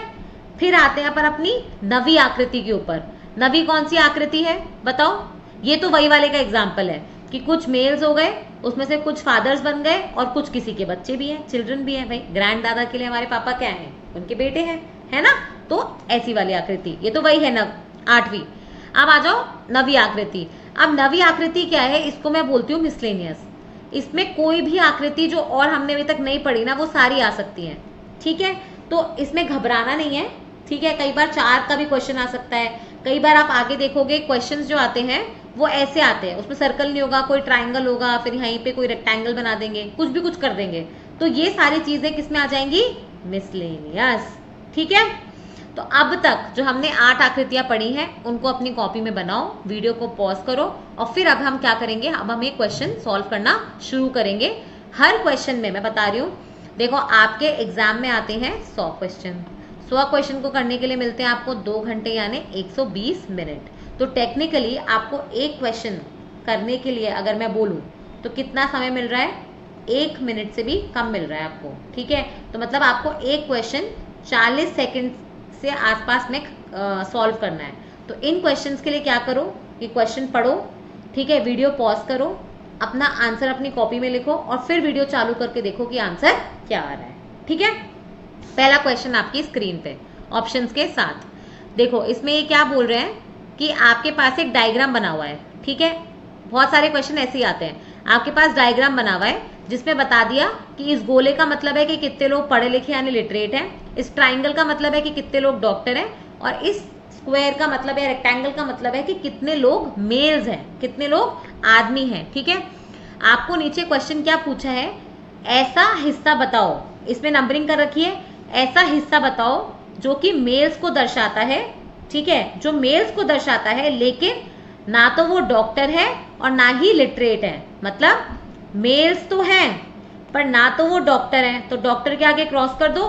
[SPEAKER 1] फिर आते हैं अपन अपनी 9वीं आकृति के ऊपर। 9वीं कौन सी आकृति है बताओ। ये तो वही वाले का एग्जाम्पल है कि कुछ मेल्स हो गए, उसमें से कुछ फादर्स बन गए और कुछ किसी के बच्चे भी हैं, चिल्ड्रन भी हैं। भाई ग्रैंड दादा के लिए हमारे पापा क्या हैं, उनके बेटे हैं, है ना। तो ऐसी वाली आकृति, ये तो वही है 8वीं। अब आ जाओ 9वीं आकृति। अब 9वीं आकृति क्या है, इसको मैं बोलती हूँ मिसलेनियस। इसमें कोई भी आकृति जो और हमने अभी तक नहीं पढ़ी ना, वो सारी आ सकती है, ठीक है। तो इसमें घबराना नहीं है, ठीक है। कई बार 4 का भी क्वेश्चन आ सकता है, कई बार आप आगे देखोगे क्वेश्चंस जो आते हैं वो ऐसे आते हैं, उसमें सर्कल नहीं होगा, कोई ट्राइंगल होगा, फिर यहीं पे कोई रेक्टेंगल बना देंगे, कुछ भी कुछ कर देंगे। तो ये सारी चीजें किसमें आ जाएंगी, मिसलेनियस, ठीक है। तो अब तक जो हमने 8 आकृतियां पढ़ी हैं उनको अपनी कॉपी में बनाओ, वीडियो को पॉज करो, और फिर अब हम क्या करेंगे, अब हम एक क्वेश्चन सॉल्व करना शुरू करेंगे। हर क्वेश्चन में मैं बता रही हूँ, देखो आपके एग्जाम में आते हैं 100 क्वेश्चन। 100 क्वेश्चन को करने के लिए मिलते हैं आपको 2 घंटे यानी 120 मिनट। तो टेक्निकली आपको एक क्वेश्चन करने के लिए अगर मैं बोलूं तो कितना समय मिल रहा है, 1 मिनट से भी कम मिल रहा है आपको, ठीक है। तो मतलब आपको एक क्वेश्चन 40 सेकंड से आसपास में सॉल्व करना है। तो इन क्वेश्चंस के लिए क्या करो कि क्वेश्चन पढ़ो, ठीक है, वीडियो पॉज करो, अपना आंसर अपनी कॉपी में लिखो और फिर वीडियो चालू करके देखो कि आंसर क्या आ रहा है, ठीक है। पहला क्वेश्चन आपकी स्क्रीन पे ऑप्शंस के साथ देखो। इसमें ये क्या बोल रहे हैं कि आपके पास एक डायग्राम बना हुआ है, ठीक है। बहुत सारे क्वेश्चन ऐसे ही आते हैं, आपके पास डायग्राम बना हुआ है जिसमें बता दिया कि इस गोले का मतलब है कि कितने लोग पढ़े लिखे यानी लिटरेट हैं, इस ट्राइंगल का मतलब है कि कितने लोग डॉक्टर हैं, और इस स्क्वायर का मतलब है, रेक्टेंगल का मतलब है कि कितने लोग मेल्स हैं, कितने लोग आदमी हैं, ठीक है। आपको नीचे क्वेश्चन क्या पूछा है, ऐसा हिस्सा बताओ, इसमें नंबरिंग कर रखी है, ऐसा हिस्सा बताओ जो कि मेल्स को दर्शाता है, ठीक है, जो मेल्स को दर्शाता है, लेकिन ना तो वो डॉक्टर है और ना ही लिटरेट है। मतलब मेल्स तो हैं पर ना तो वो डॉक्टर हैं, तो डॉक्टर के आगे क्रॉस कर दो,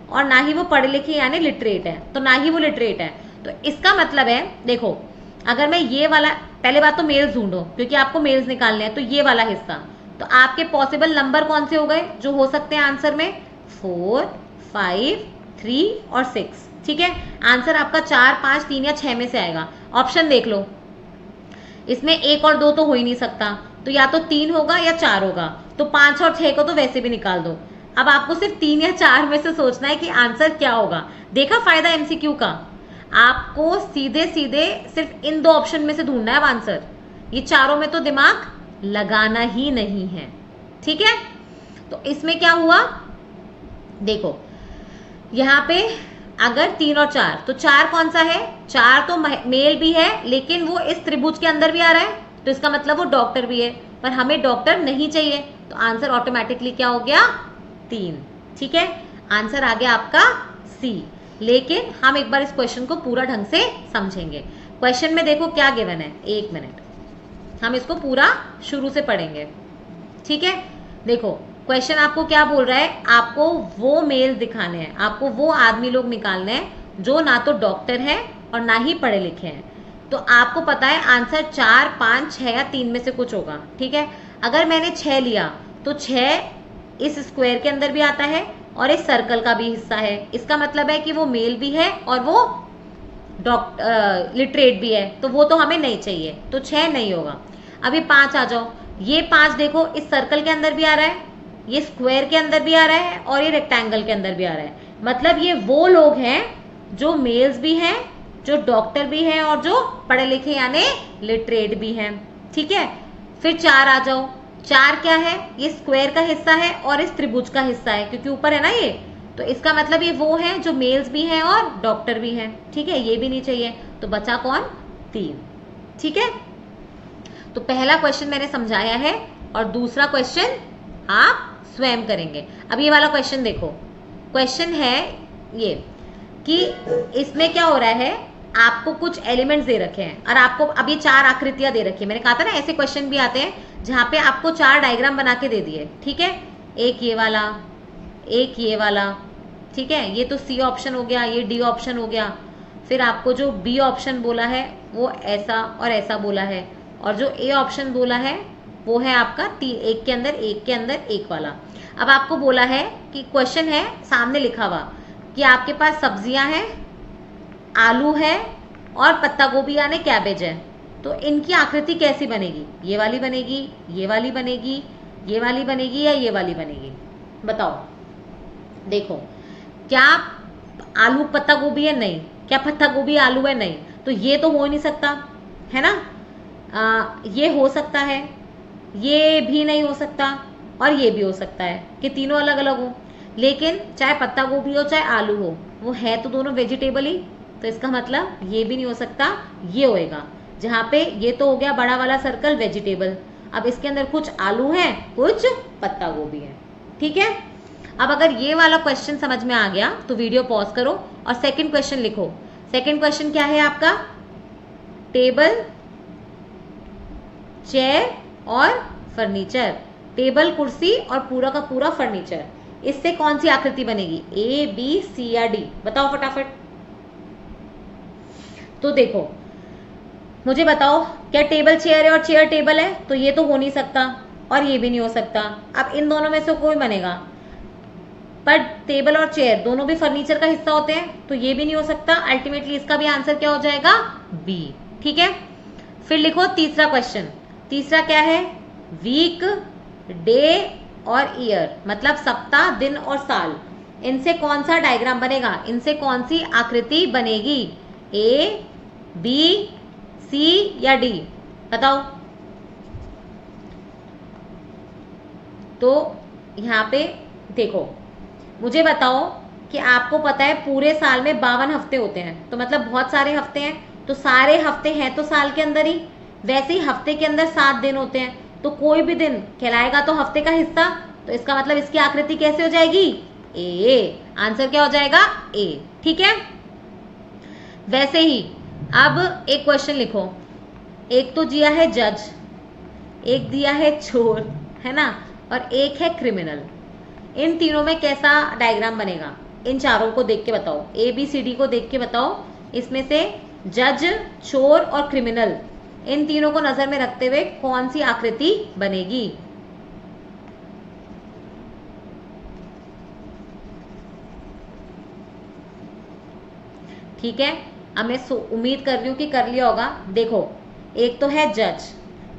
[SPEAKER 1] और ना ही वो पढ़े लिखे यानी लिटरेट है, तो ना ही वो लिटरेट है। तो इसका मतलब है, देखो अगर मैं ये वाला, पहले बात तो मेल्स ढूंढो क्योंकि आपको मेल्स निकालने हैं, तो ये वाला हिस्सा, तो आपके पॉसिबल नंबर कौन से हो गए जो हो सकते हैं आंसर में, 4, 5, 3 और 6, ठीक है। आंसर आपका 4, 5, 3 या 6 में से आएगा। ऑप्शन देख लो, इसमें 1 और 2 तो हो ही नहीं सकता, तो या तो 3 होगा या 4 होगा, तो 5 और 6 को तो वैसे भी निकाल दो। अब आपको सिर्फ 3 या 4 में से सोचना है कि आंसर क्या होगा। देखा फायदा एमसीक्यू का, आपको सीधे सीधे सिर्फ इन 2 ऑप्शन में से ढूंढना है अब आंसर, ये चारों में तो दिमाग लगाना ही नहीं है, ठीक है। तो इसमें क्या हुआ, देखो यहाँ पे अगर 3 और 4, तो 4 कौन सा है, 4 तो मेल भी है लेकिन वो इस त्रिभुज के अंदर भी आ रहा है, तो इसका मतलब वो डॉक्टर भी है, पर हमें डॉक्टर नहीं चाहिए, तो आंसर ऑटोमेटिकली क्या हो गया, 3, ठीक है। आंसर आ गया आपका सी। लेकिन हम एक बार इस क्वेश्चन को पूरा ढंग से समझेंगे। क्वेश्चन में देखो क्या गिवन है, 1 मिनट हम इसको पूरा शुरू से पढ़ेंगे, ठीक है। देखो क्वेश्चन आपको क्या बोल रहा है, आपको वो मेल दिखाने हैं, आपको वो आदमी लोग निकालने हैं जो ना तो डॉक्टर है और ना ही पढ़े लिखे हैं। तो आपको पता है आंसर 4, 5, 6 या 3 में से कुछ होगा, ठीक है। अगर मैंने 6 लिया तो 6 इस स्क्वायर के अंदर भी आता है और इस सर्कल का भी हिस्सा है। इसका मतलब है कि वो मेल भी है और वो लिटरेट भी है, तो वो तो हमें नहीं चाहिए, तो 6 नहीं होगा। अभी 5 आ जाओ, ये 5 देखो इस सर्कल के अंदर भी आ रहा है, ये स्क्वायर के अंदर भी आ रहा है और ये रेक्टेंगल के अंदर भी आ रहा है। मतलब ये वो लोग हैं जो मेल्स भी हैं, जो डॉक्टर भी हैं और जो पढ़े लिखे यानी लिटरेट भी हैं, ठीक है। फिर 4 आ जाओ, 4 क्या है, ये स्क्वायर का हिस्सा है और इस त्रिभुज का हिस्सा है क्योंकि ऊपर है ना ये, तो इसका मतलब ये वो हैं जो मेल्स भी हैं और डॉक्टर भी हैं, ठीक है। ये भी नहीं चाहिए, तो बचा कौन, 3, ठीक है। तो पहला क्वेश्चन मैंने समझाया है और दूसरा क्वेश्चन आप स्वयं करेंगे। अब ये वाला क्वेश्चन देखो, क्वेश्चन है ये कि इसमें क्या हो रहा है, आपको कुछ एलिमेंट्स दे रखे हैं और आपको अब ये 4 आकृतियां दे रखी है। मैंने कहा था ना ऐसे क्वेश्चन भी आते हैं जहां पे आपको 4 डायग्राम बना के दे दिए, ठीक है। एक ये वाला, एक ये वाला, ठीक है, ये तो सी ऑप्शन हो गया, ये डी ऑप्शन हो गया। फिर आपको जो बी ऑप्शन बोला है वो ऐसा और ऐसा बोला है, और जो ए ऑप्शन बोला है वो है आपका एक के अंदर एक के अंदर एक वाला। अब आपको बोला है कि क्वेश्चन है सामने लिखा हुआ कि आपके पास सब्जियां हैं, आलू है और पत्ता गोभी यानी कैबेज है, तो इनकी आकृति कैसी बनेगी, ये वाली बनेगी, ये वाली बनेगी, ये वाली बनेगी या ये वाली बनेगी, बताओ। देखो क्या आलू पत्ता गोभी है, नहीं। क्या पत्ता गोभी आलू है, नहीं। तो ये तो हो नहीं सकता, है ना। ये हो सकता है, ये भी नहीं हो सकता और ये भी हो सकता है कि तीनों अलग अलग हो। लेकिन चाहे पत्ता गोभी हो चाहे आलू हो, वो है तो दोनों वेजिटेबल ही, तो इसका मतलब ये भी नहीं हो सकता, ये होएगा। जहां पे ये तो हो गया बड़ा वाला सर्कल वेजिटेबल, अब इसके अंदर कुछ आलू है कुछ पत्ता गोभी है, ठीक है। अब अगर ये वाला क्वेश्चन समझ में आ गया तो वीडियो पॉज करो और सेकंड क्वेश्चन लिखो। सेकंड क्वेश्चन क्या है आपका, टेबल, चेयर और फर्नीचर, टेबल कुर्सी और पूरा का पूरा फर्नीचर, इससे कौन सी आकृति बनेगी, ए बी सी या डी, बताओ फटाफट। तो देखो मुझे बताओ, क्या टेबल चेयर है और चेयर टेबल है, तो ये तो हो नहीं सकता और ये भी नहीं हो सकता। अब इन दोनों में से कोई बनेगा, पर टेबल और चेयर दोनों भी फर्नीचर का हिस्सा होते हैं, तो ये भी नहीं हो सकता। अल्टीमेटली इसका भी आंसर क्या हो जाएगा, बी, ठीक है। फिर लिखो तीसरा क्वेश्चन। तीसरा क्या है, वीक, डे और ईयर, मतलब सप्ताह, दिन और साल, इनसे कौन सा डायग्राम बनेगा, इनसे कौन सी आकृति बनेगी, ए बी सी या डी, बताओ। तो यहां पे देखो, मुझे बताओ कि आपको पता है पूरे साल में 52 हफ्ते होते हैं, तो मतलब बहुत सारे हफ्ते हैं, तो सारे हफ्ते हैं तो साल के अंदर ही, वैसे ही हफ्ते के अंदर 7 दिन होते हैं, तो कोई भी दिन कहलाएगा तो हफ्ते का हिस्सा, तो इसका मतलब इसकी आकृति कैसे हो जाएगी, ए, आंसर क्या हो जाएगा, ए, ठीक है। वैसे ही अब एक क्वेश्चन लिखो, एक तो दिया है जज, एक दिया है चोर, है ना, और एक है क्रिमिनल। इन तीनों में कैसा डायग्राम बनेगा, इन चारों को देख के बताओ, ए बी सी डी को देख के बताओ, इसमें से जज, चोर और क्रिमिनल, इन तीनों को नजर में रखते हुए कौन सी आकृति बनेगी। ठीक है, अब मैं उम्मीद कर रही हूं कि कर लिया होगा। देखो एक तो है जज,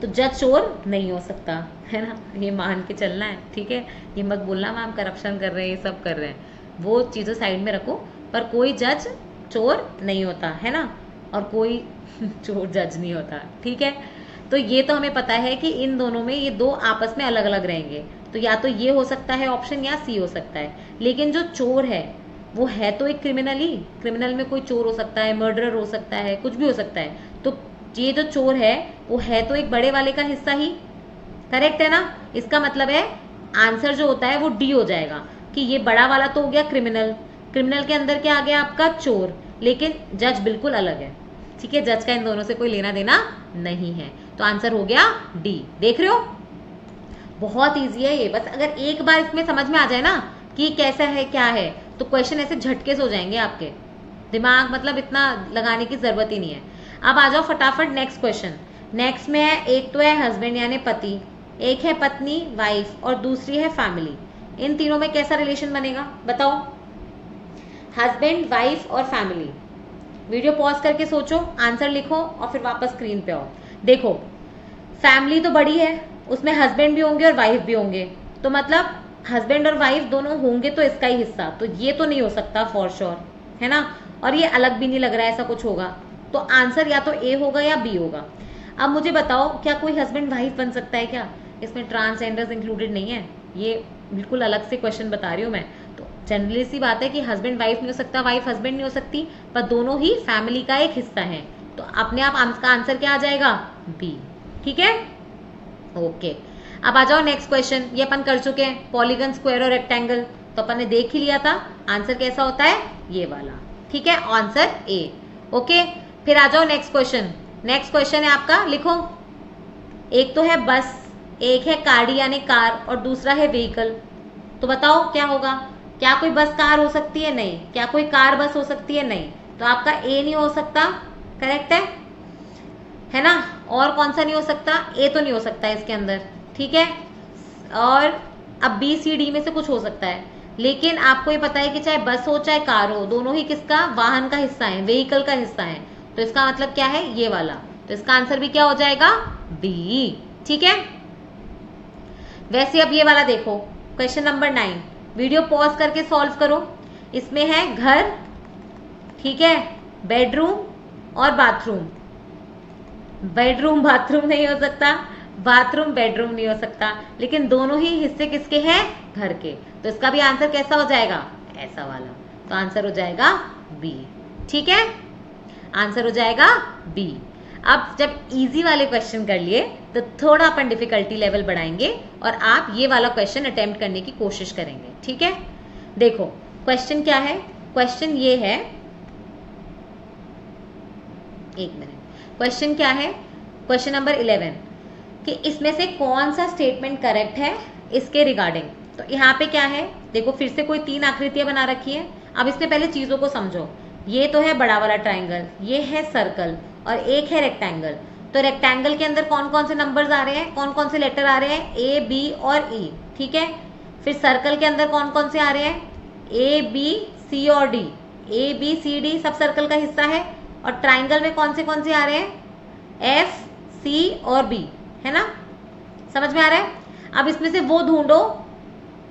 [SPEAKER 1] तो जज चोर नहीं हो सकता, है ना, ये मान के चलना है, ठीक है। ये मत बोलना मैम करप्शन कर रहे हैं, ये सब कर रहे हैं, वो चीज़ों साइड में रखो। पर कोई जज चोर नहीं होता, है ना, और कोई चोर जज नहीं होता, ठीक है। तो ये तो हमें पता है कि इन दोनों में ये दो आपस में अलग अलग रहेंगे, तो या तो ये हो सकता है ऑप्शन या सी हो सकता है। लेकिन जो चोर है वो है तो एक क्रिमिनल ही, क्रिमिनल में कोई चोर हो सकता है, मर्डरर हो सकता है, कुछ भी हो सकता है। तो ये जो चोर है वो है तो एक बड़े वाले का हिस्सा ही, करेक्ट है ना। इसका मतलब है आंसर जो होता है वो डी हो जाएगा कि ये बड़ा वाला तो हो गया क्रिमिनल, क्रिमिनल के अंदर क्या आ गया आपका? चोर, लेकिन जज बिल्कुल अलग है, ठीक है, जज का इन दोनों से कोई लेना देना नहीं है। तो आंसर हो गया डी। देख रहे हो, बहुत इजी है ये। बस अगर एक बार इसमें समझ में आ जाए ना कि कैसा है क्या है, तो क्वेश्चन ऐसे झटके से हो जाएंगे आपके, दिमाग मतलब इतना लगाने की जरूरत ही नहीं है। अब आ जाओ फटाफट नेक्स्ट क्वेश्चन। नेक्स्ट में है, एक तो है हस्बैंड यानी पति, एक है पत्नी वाइफ और दूसरी है फैमिली। इन तीनों में कैसा रिलेशन बनेगा बताओ? हस्बैंड, वाइफ और फैमिली। वीडियो पॉज करके सोचो, आंसर लिखो और फिर वापस स्क्रीन पे आओ। देखो, फैमिली तो बड़ी है, उसमें हस्बैंड भी होंगे और वाइफ भी होंगे, तो मतलब हस्बैंड और वाइफ दोनों होंगे तो इसका ही हिस्सा, तो ये तो नहीं हो सकता फॉर श्योर, है ना। और ये अलग भी नहीं लग रहा है ऐसा कुछ होगा, तो आंसर या तो ए होगा या बी होगा। अब मुझे बताओ, क्या कोई हस्बैंड वाइफ बन सकता है क्या? इसमें ट्रांसजेंडर्स इंक्लूडेड नहीं है, ये बिल्कुल अलग से क्वेश्चन बता रही हूँ मैं। तो जनरली सी बात है कि हस्बैंड वाइफ नहीं हो सकता, वाइफ हस्बैंड नहीं हो सकती, पर दोनों ही फैमिली का एक हिस्सा है, तो अपने आप का आंसर क्या आ जाएगा? बी। ठीक है, ओके। अब आ जाओ नेक्स्ट क्वेश्चन। ये अपन कर चुके हैं, पॉलीगन, स्क्वायर और रेक्टेंगल, तो अपन ने देख ही लिया था आंसर कैसा होता है, ये वाला। ठीक है, आंसर ए। ओके, फिर आ जाओ नेक्स्ट क्वेश्चन। नेक्स्ट क्वेश्चन है आपका, लिखो। एक तो है बस, एक है गाड़ी यानी कार और दूसरा है व्हीकल, तो बताओ क्या होगा? क्या कोई बस कार हो सकती है? नहीं। क्या कोई कार बस हो सकती है? नहीं। तो आपका ए नहीं हो सकता, करेक्ट है ना। और कौन सा नहीं हो सकता? ए तो नहीं हो सकता इसके अंदर, ठीक है। और अब बी सी डी में से कुछ हो सकता है, लेकिन आपको ये पता है कि चाहे बस हो चाहे कार हो, दोनों ही किसका? वाहन का हिस्सा है, व्हीकल का हिस्सा है, तो इसका मतलब क्या है? ये वाला। तो इसका आंसर भी क्या हो जाएगा? बी। ठीक है, वैसे अब ये वाला देखो, क्वेश्चन नंबर 9। वीडियो पॉज करके सॉल्व करो। इसमें है घर, ठीक है, बेडरूम और बाथरूम। बेडरूम बाथरूम नहीं हो सकता, बाथरूम बेडरूम नहीं हो सकता, लेकिन दोनों ही हिस्से किसके हैं? घर के। तो इसका भी आंसर कैसा हो जाएगा? ऐसा वाला। तो आंसर हो जाएगा बी। ठीक है, आंसर हो जाएगा बी। अब जब इजी वाले क्वेश्चन कर लिए तो थोड़ा अपन डिफिकल्टी लेवल बढ़ाएंगे और आप ये वाला क्वेश्चन अटेम्प्ट करने की कोशिश करेंगे। ठीक है, देखो क्वेश्चन क्या है। क्वेश्चन ये है, एक मिनट, क्वेश्चन क्या है? क्वेश्चन नंबर 11 कि इसमें से कौन सा स्टेटमेंट करेक्ट है इसके रिगार्डिंग। तो यहाँ पे क्या है, देखो फिर से कोई 3 आकृतियां बना रखी है। अब इसमें पहले चीजों को समझो। ये तो है बड़ा वाला ट्राइंगल, ये है सर्कल और एक है रेक्टेंगल। तो रेक्टेंगल के अंदर कौन कौन से नंबर्स आ रहे हैं, कौन कौन से लेटर आ रहे हैं? ए, बी और ई। ठीक है, फिर सर्कल के अंदर कौन कौन से आ रहे हैं? ए, बी, सी और डी। ए, बी, सी, डी सब सर्कल का हिस्सा है। और ट्राइंगल में कौन से आ रहे हैं? एफ, सी और बी, है ना। समझ में आ रहा है? अब इसमें से वो ढूंढो।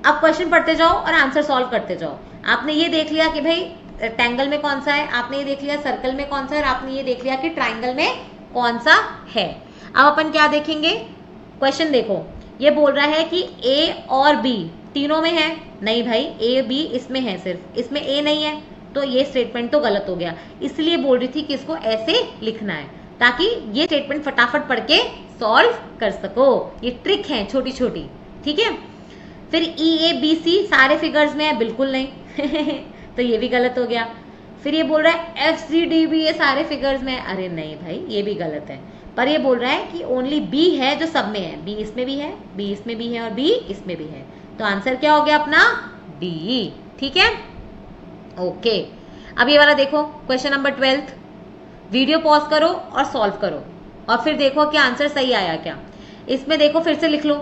[SPEAKER 1] अब क्वेश्चन पढ़ते जाओ और आंसर सॉल्व करते जाओ। आपने ये देख लिया कि भाई रेक्टेंगल में कौन सा है, आपने ये देख लिया सर्कल में कौन सा है, और आपने ये देख लिया कि ट्राइंगल में कौन सा है। अब अपन क्या देखेंगे? क्वेश्चन देखो, ये बोल रहा है कि ए और बी तीनों में है। नहीं भाई, ए बी इसमें है, सिर्फ इसमें ए नहीं है, तो ये स्टेटमेंट तो गलत हो गया। इसलिए बोल रही थी कि इसको ऐसे लिखना है ताकि ये स्टेटमेंट फटाफट पढ़ के सॉल्व कर सको। ये ट्रिक है छोटी छोटी, ठीक है। फिर ई, ए, बी, सी सारे फिगर्स में है, बिल्कुल नहीं तो ये भी गलत हो गया। फिर ये बोल रहा है एफ, सी, डी, बी ये सारे फिगर्स में है। अरे नहीं भाई, ये भी गलत है। पर ये बोल रहा है कि ओनली बी है जो सब में है। बी इसमें भी है, बी इसमें भी है और बी इसमें भी है। तो आंसर क्या हो गया अपना? डी। ठीक है, ओके। अब ये वाला देखो, क्वेश्चन नंबर 12। वीडियो पॉज करो और सॉल्व करो और फिर देखो कि आंसर सही आया क्या। इसमें देखो फिर से लिख लो,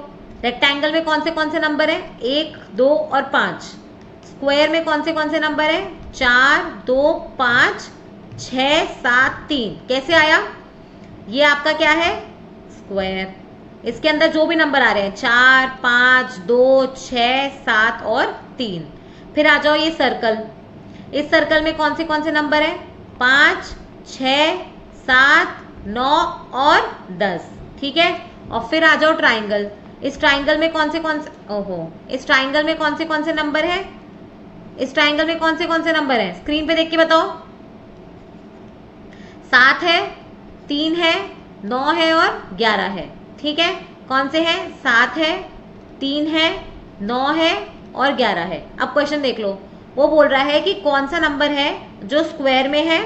[SPEAKER 1] रेक्टेंगल में कौन से नंबर है? 1, 2 और 5। स्क्वायर में कौन से नंबर है? 4, 2, 5, 6, 7, 3। कैसे आया? ये आपका क्या है? स्क्वायर। इसके अंदर जो भी नंबर आ रहे हैं 4, 5, 2, 6, 7 और 3। फिर आ जाओ ये सर्कल। इस सर्कल में कौन से नंबर है? 5, 6, 7, 9 और 10। ठीक है, और फिर आ जाओ ट्राइंगल। इस ट्राइंगल में कौन से इस ट्राइंगल में कौन से नंबर है? इस ट्राइंगल में कौन से नंबर है? स्क्रीन पे देख के बताओ। 7 है, 3 है, 9 है और 11 है। ठीक है, कौन से हैं? 7 है, 3 है, 9 है और 11 है। अब क्वेश्चन देख लो, वो बोल रहा है कि कौन सा नंबर है जो स्क्वायर में है,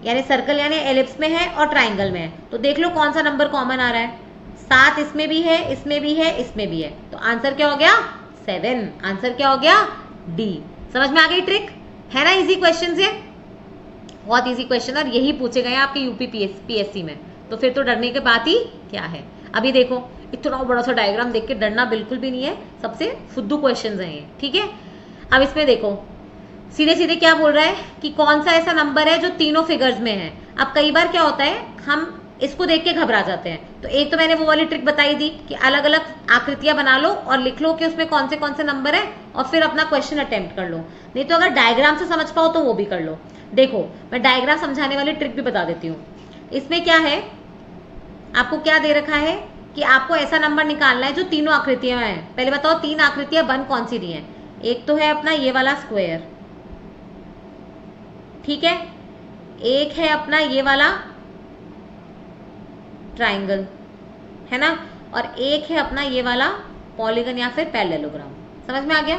[SPEAKER 1] यानी सर्कल यानी एलिप्स में है और ट्राइंगल में है। तो देख लो कौन सा नंबर कॉमन आ रहा है। 7 इसमें भी है, इसमें भी है, इसमें भी है, तो आंसर क्या हो गया 7। आंसर क्या हो गया डी। समझ में आ गई ट्रिक, है ना। इजी क्वेश्चन ये, बहुत इजी क्वेश्चन, और यही पूछे गए आपके यूपी पीएससी में, तो फिर तो डरने की बात ही क्या है। अभी देखो इतना बड़ा सा डायग्राम देख के डरना बिल्कुल भी नहीं है, सबसे फुद्दू क्वेश्चन है ये, ठीक है। अब इसमें देखो सीधे सीधे क्या बोल रहा है कि कौन सा ऐसा नंबर है जो तीनों फिगर्स में है। अब कई बार क्या होता है हम इसको देख के घबरा जाते हैं, तो एक तो मैंने वो वाली ट्रिक बताई दी कि अलग अलग आकृतियां बना लो और लिख लो कि उसमें कौन से नंबर है, और फिर अपना क्वेश्चन अटेम्प्ट कर लो। नहीं तो अगर डायग्राम से समझ पाओ तो वो भी कर लो। देखो मैं डायग्राम समझाने वाली ट्रिक भी बता देती हूँ। इसमें क्या है, आपको क्या दे रखा है कि आपको ऐसा नंबर निकालना है जो तीनों आकृतियां में है। पहले बताओ 3 आकृतियां बन कौन सी दी है। एक तो है अपना ये वाला स्क्वायर, ठीक है, एक है अपना ये वाला ट्राइंगल, है ना, और एक है अपना ये वाला पॉलीगन या फिर पैरेललोग्राम। समझ में आ गया।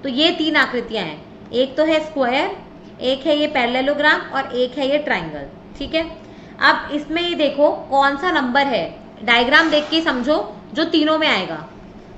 [SPEAKER 1] तो ये 3 आकृतियां हैं, एक तो है स्क्वायर, एक है ये पैरेललोग्राम और एक है ये ट्राइंगल, ठीक है। अब इसमें ये देखो कौन सा नंबर है, डायग्राम देख के समझो जो तीनों में आएगा,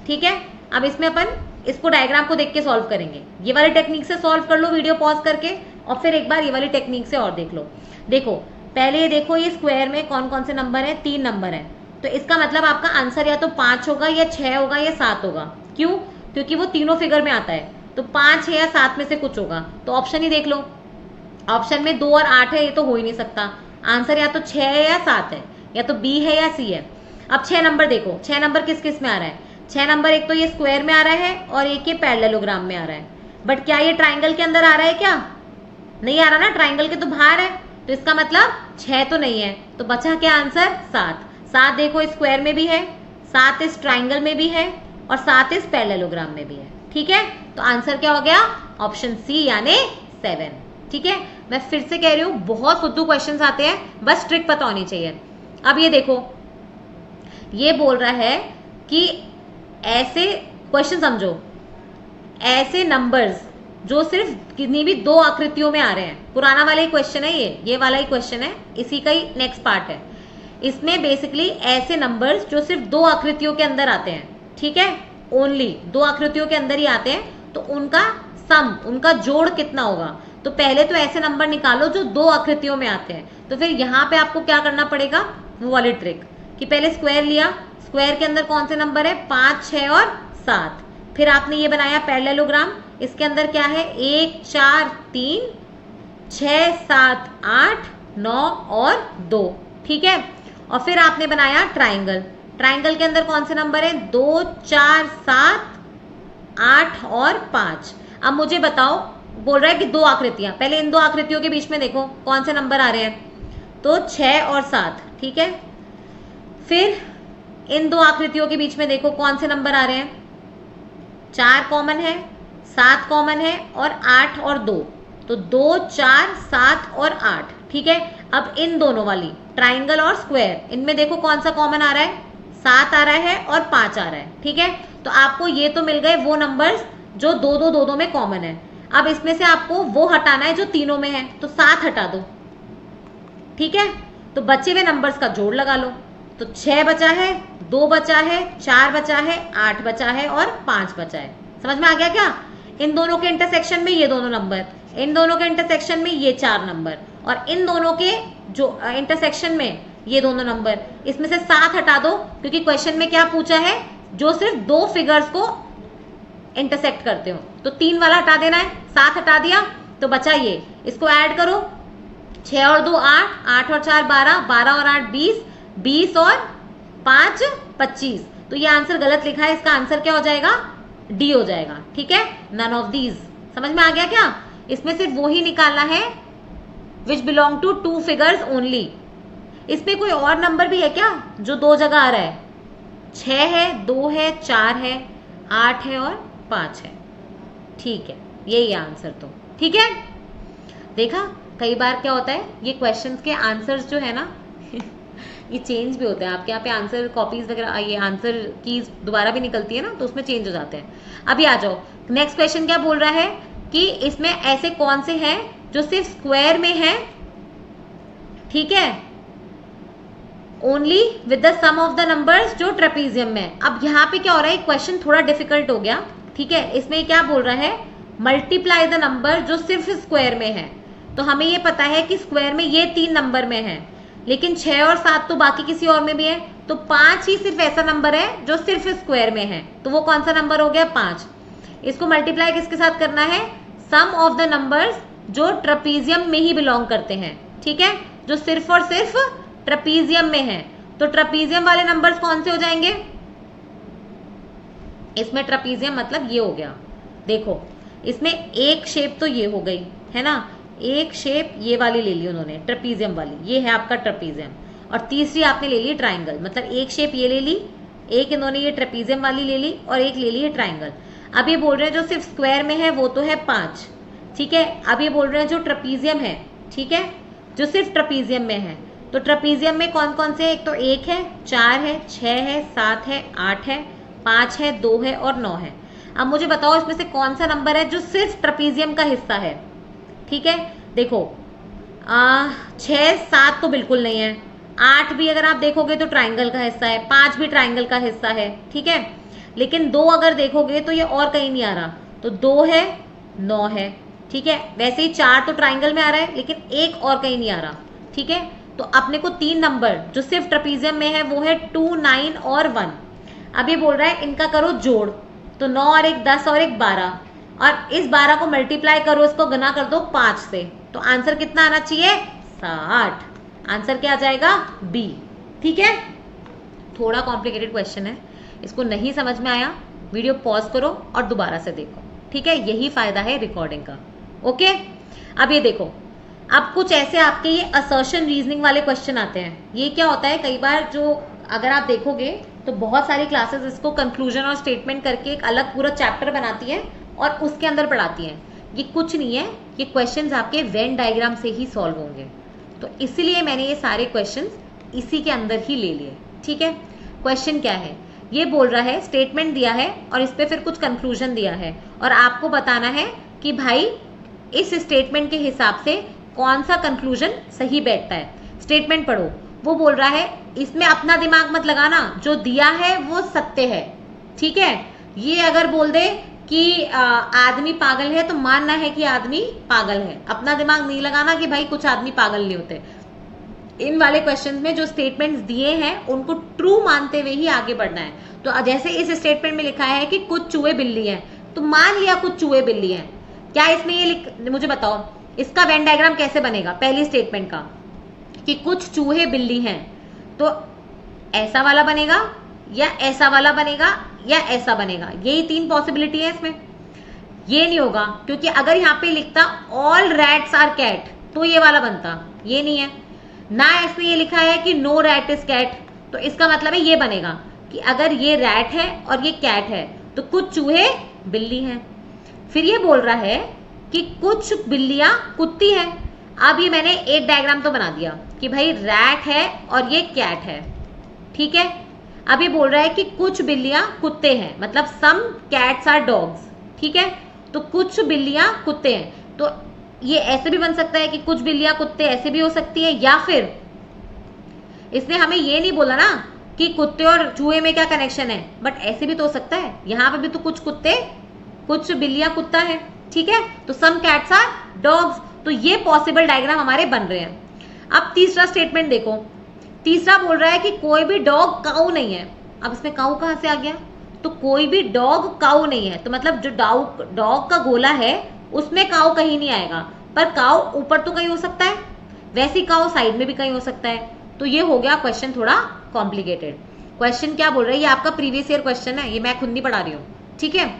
[SPEAKER 1] ठीक है। अब इसमें अपन इसको डायग्राम को देख के सॉल्व करेंगे। ये वाली टेक्निक से सॉल्व कर लो वीडियो पॉज करके, और फिर एक बार ये वाली टेक्निक से और देख लो। देखो पहले ये देखो ये स्क्वायर में कौन कौन से नंबर है, 3 नंबर है, तो इसका मतलब आपका आंसर या तो 5 होगा या 6 होगा या 7 होगा। क्यों, क्योंकि वो तीनों फिगर में आता है, तो 5 है या 7 में से कुछ होगा। तो ऑप्शन ही देख लो, ऑप्शन में 2 और 8 है, ये तो हो ही नहीं सकता। आंसर या तो 6 है या 7 है, या तो बी है या सी है। अब 6 नंबर देखो, 6 नंबर किस किस में आ रहा है। 6 नंबर एक तो ये स्क्वायर में आ रहा है और एक ये पैरेललोग्राम में आ रहा है। बट क्या ये ट्राइंगल के अंदर आ रहा है, क्या नहीं आ रहा ना, ट्राइंगल के तो बाहर है, तो इसका मतलब 6 तो नहीं है। तो बचा क्या आंसर 7। 7 देखो स्क्वायर में भी है, 7 इस ट्राइंगल में भी है और 7 इस पैरेललोग्राम में भी है, ठीक है। तो आंसर क्या हो गया ऑप्शन सी यानी 7, ठीक है। मैं फिर से कह रही हूं बहुत फुद्दू क्वेश्चंस आते हैं, बस ट्रिक पता होनी चाहिए। अब ये देखो ये बोल रहा है कि ऐसे क्वेश्चन समझो, ऐसे नंबर्स जो सिर्फ कितनी भी 2 आकृतियों में आ रहे हैं। पुराना वाला ही क्वेश्चन है ये वाला ही क्वेश्चन है, इसी का ही नेक्स्ट पार्ट है। इसमें बेसिकली ऐसे नंबर्स जो सिर्फ 2 आकृतियों के अंदर आते हैं, ठीक है, ओनली 2 आकृतियों के अंदर ही आते हैं, तो उनका सम, उनका जोड़ कितना होगा। तो पहले तो ऐसे नंबर निकालो जो 2 आकृतियों में आते हैं। तो फिर यहाँ पे आपको क्या करना पड़ेगा, वो वाली ट्रिक कि पहले स्क्वायर लिया, स्क्वायर के अंदर कौन से नंबर है 5, 6 और 7। फिर आपने ये बनाया पैरेललोग्राम, इसके अंदर क्या है 1, 4, 3, 6, 7, 8, 9 और 2, ठीक है। और फिर आपने बनाया ट्राइंगल, ट्राइंगल के अंदर कौन से नंबर है 2, 4, 7, 8 और 5। अब मुझे बताओ, बोल रहा है कि 2 आकृतियां, पहले इन 2 आकृतियों के बीच में देखो कौन से नंबर आ रहे हैं, तो 6 और 7, ठीक है। फिर इन 2 आकृतियों के बीच में देखो कौन से नंबर आ रहे हैं, 4 कॉमन है, 7 कॉमन है और 8 और 2, तो 2, 4, 7 और 8, ठीक है। अब इन दोनों वाली ट्राइंगल और स्क्वायर, इनमें देखो कौन सा कॉमन आ रहा है, 7 आ रहा है और 5 आ रहा है, ठीक है। तो आपको ये तो मिल गए वो नंबर्स जो 2, 2, 2, 2 में कॉमन है। अब इसमें से आपको वो हटाना है जो तीनों में है, तो 7 हटा दो, ठीक है। तो बचे हुए नंबर्स का जोड़ लगा लो, तो 6 बचा है, 2 बचा है, 4 बचा है, 8 बचा है और 5 बचा है। समझ में आ गया क्या। इन दोनों के इंटरसेक्शन में ये दोनों नंबर, इन दोनों के इंटरसेक्शन में ये 4 नंबर, और इन दोनों के जो इंटरसेक्शन में ये दोनों नंबर, इसमें से 7 हटा दो, क्योंकि क्वेश्चन में क्या पूछा है, जो सिर्फ 2 फिगर्स को इंटरसेक्ट करते हो। तो 3 वाला हटा देना है, 7 हटा दिया, तो बचा ये, इसको ऐड करो, 6 और 2 8, 8 और 4 12, 12 और 8 20, 20 और 5 25। तो ये आंसर गलत लिखा है, इसका आंसर क्या हो जाएगा डी हो जाएगा, ठीक है, नन ऑफ दीज। समझ में आ गया क्या। इसमें सिर्फ वो ही निकालना है which belong to 2 figures only. इसमें कोई और नंबर भी है क्या जो 2 जगह आ रहा है, 6 है, 2 है, 4 है, 8 है और 5 है, ठीक है, यही आंसर। तो ठीक है, देखा कई बार क्या होता है, ये क्वेश्चंस के आंसर्स जो है ना ये चेंज भी होते हैं। आपके यहाँ पे आंसर कॉपीज वगैरह, ये आंसर कीज दोबारा भी निकलती है ना, तो उसमें चेंज हो जाते हैं। अभी आ जाओ, नेक्स्ट क्वेश्चन क्या बोल रहा है कि इसमें ऐसे कौन से हैं जो सिर्फ स्क्वायर में है, ठीक है, only with the sum of the numbers जो ट्रेपीजियम में। अब यहाँ पे क्या हो रहा है, क्वेश्चन थोड़ा डिफिकल्ट हो गया, ठीक है। इसमें क्या बोल रहा है, मल्टीप्लाई द नंबर जो सिर्फ स्क्वायर में है। तो हमें ये पता है कि स्क्वायर में ये 3 नंबर में है, लेकिन 6 और 7 तो बाकी किसी और में भी है, तो 5 ही सिर्फ ऐसा नंबर है जो सिर्फ स्क्वायर में है। तो वो कौन सा नंबर हो गया, 5। इसको मल्टीप्लाई किसके साथ करना है, सम ऑफ द नंबर्स जो ट्रेपीजियम में ही बिलोंग करते हैं, ठीक है, जो सिर्फ और सिर्फ ट्रेपीजियम में है। तो ट्रेपीजियम वाले नंबर्स कौन से हो जाएंगे, इसमें ट्रेपीजियम मतलब ये हो गया, देखो इसमें एक शेप तो ये हो गई है ना, एक शेप ये वाली ले ली उन्होंने ट्रेपीजियम वाली, ये है आपका ट्रेपीजियम, और तीसरी आपने ले ली ट्राइंगल, मतलब एक शेप ये ले ली, एक इन्होंने ये ट्रेपीजियम वाली ले ली, और एक ले ली है ट्राइंगल। अब ये बोल रहे हैं जो सिर्फ स्क्वायर में है वो तो है 5, ठीक है। अब ये बोल रहे हैं जो ट्रेपीजियम है, ठीक है, जो सिर्फ ट्रेपीजियम में है, तो ट्रेपीजियम में कौन कौन से, एक तो 1 है, 4 है, 6 है, 7 है, 8 है, 5 है, 2 है और 9 है। अब मुझे बताओ इसमें से कौन सा नंबर है जो सिर्फ ट्रेपीजियम का हिस्सा है, ठीक है। देखो 6 7 तो बिल्कुल नहीं है, 8 भी अगर आप देखोगे तो ट्राइंगल का हिस्सा है, 5 भी ट्राइंगल का हिस्सा है, ठीक है। लेकिन 2 अगर देखोगे तो ये और कहीं नहीं आ रहा, तो 2 है, 9 है, ठीक है। वैसे ही 4 तो ट्राइंगल में आ रहा है, लेकिन एक और कहीं नहीं आ रहा, ठीक है। तो अपने को 3 नंबर जो सिर्फ ट्रेपीजियम में है वो है 2, 9 और 1। अब ये बोल रहा है इनका करो जोड़, तो 9 और 1 10 और 1 12, और इस 12 को मल्टीप्लाई करो, इसको गुना कर दो 5 से, तो आंसर कितना आना चाहिए, 60। आंसर क्या आ जाएगा, बी, ठीक है। थोड़ा कॉम्प्लिकेटेड क्वेश्चन है, इसको नहीं समझ में आया वीडियो पॉज करो और दोबारा से देखो, ठीक है, यही फायदा है रिकॉर्डिंग का, ओके। अब ये देखो, अब कुछ ऐसे आपके ये असर्शन रीजनिंग वाले क्वेश्चन आते हैं। ये क्या होता है, कई बार जो अगर आप देखोगे तो बहुत सारी क्लासेस इसको कंक्लूजन और स्टेटमेंट करके एक अलग पूरा चैप्टर बनाती है और उसके अंदर पढ़ाती हैं। ये कुछ नहीं है, ये क्वेश्चंस आपके वेन डायग्राम से ही सॉल्व होंगे, तो इसीलिए मैंने ये सारे क्वेश्चंस इसी के अंदर ही ले लिए, ठीक है। क्वेश्चन क्या है, ये बोल रहा है स्टेटमेंट दिया है और इस पे फिर कुछ कंक्लूजन दिया है, और आपको बताना है कि भाई इस स्टेटमेंट के हिसाब से कौन सा कंक्लूजन सही बैठता है। स्टेटमेंट पढ़ो, वो बोल रहा है इसमें अपना दिमाग मत लगाना, जो दिया है वो सत्य है, ठीक है। ये अगर बोल दे कि आदमी पागल है तो मानना है कि आदमी पागल है, अपना दिमाग नहीं लगाना कि भाई कुछ आदमी पागल नहीं होते। इन वाले क्वेश्चंस में जो स्टेटमेंट्स दिए हैं उनको ट्रू मानते हुए ही आगे बढ़ना है। तो जैसे इस स्टेटमेंट में लिखा है कि कुछ चूहे बिल्ली हैं, तो मान लिया कुछ चूहे बिल्ली हैं, क्या इसमें ये मुझे बताओ इसका वेन डायग्राम कैसे बनेगा, पहली स्टेटमेंट का कि कुछ चूहे बिल्ली हैं, तो ऐसा वाला बनेगा या ऐसा वाला बनेगा या ऐसा बनेगा, यही 3 पॉसिबिलिटी है इसमें। ये नहीं होगा, क्योंकि अगर यहाँ पे लिखता ऑल रैट्स आर कैट तो ये वाला बनता, ये नहीं है ना। इसमें ये लिखा है कि नो रैट इज कैट, तो इसका मतलब है ये बनेगा कि अगर ये रैट है और ये कैट है तो कुछ चूहे बिल्ली हैं। फिर ये बोल रहा है कि कुछ बिल्लियां कुत्ती हैं। अब ये मैंने एक डायग्राम तो बना दिया कि भाई रैट है और ये कैट है, ठीक है। अब ये बोल रहा है कि कुछ बिल्लियां कुत्ते हैं, मतलब सम कैट्स आर डॉग्स, ठीक है। तो कुछ बिल्लियां कुत्ते हैं, तो ये ऐसे भी बन सकता है कि कुछ बिल्लियां कुत्ते, ऐसे भी हो सकती है, या फिर इसने हमें ये नहीं बोला ना कि कुत्ते और चूहे में क्या कनेक्शन है, बट ऐसे भी तो हो सकता है, यहाँ पे भी तो कुछ कुत्ते कुछ बिल्लियां कुत्ता है, ठीक है। तो सम कैट्स आर डॉग्स, तो ये पॉसिबल डायग्राम हमारे बन रहे हैं। अब तीसरा स्टेटमेंट देखो, तीसरा बोल रहा है कि कोई भी डॉग काऊ नहीं है। अब इसमें काऊ कहां से आ गया, तो कोई भी डॉग काऊ नहीं है, तो मतलब जो डॉग का गोला है उसमें काऊ कहीं नहीं आएगा, पर काऊ ऊपर तो कहीं हो सकता है, वैसी काऊ साइड में भी कहीं हो सकता है। तो ये हो गया क्वेश्चन थोड़ा कॉम्प्लिकेटेड। क्वेश्चन क्या बोल रहा है, ये आपका प्रीवियस ईयर क्वेश्चन है, ये मैं खुद नहीं पढ़ा रही हूँ, ठीक है।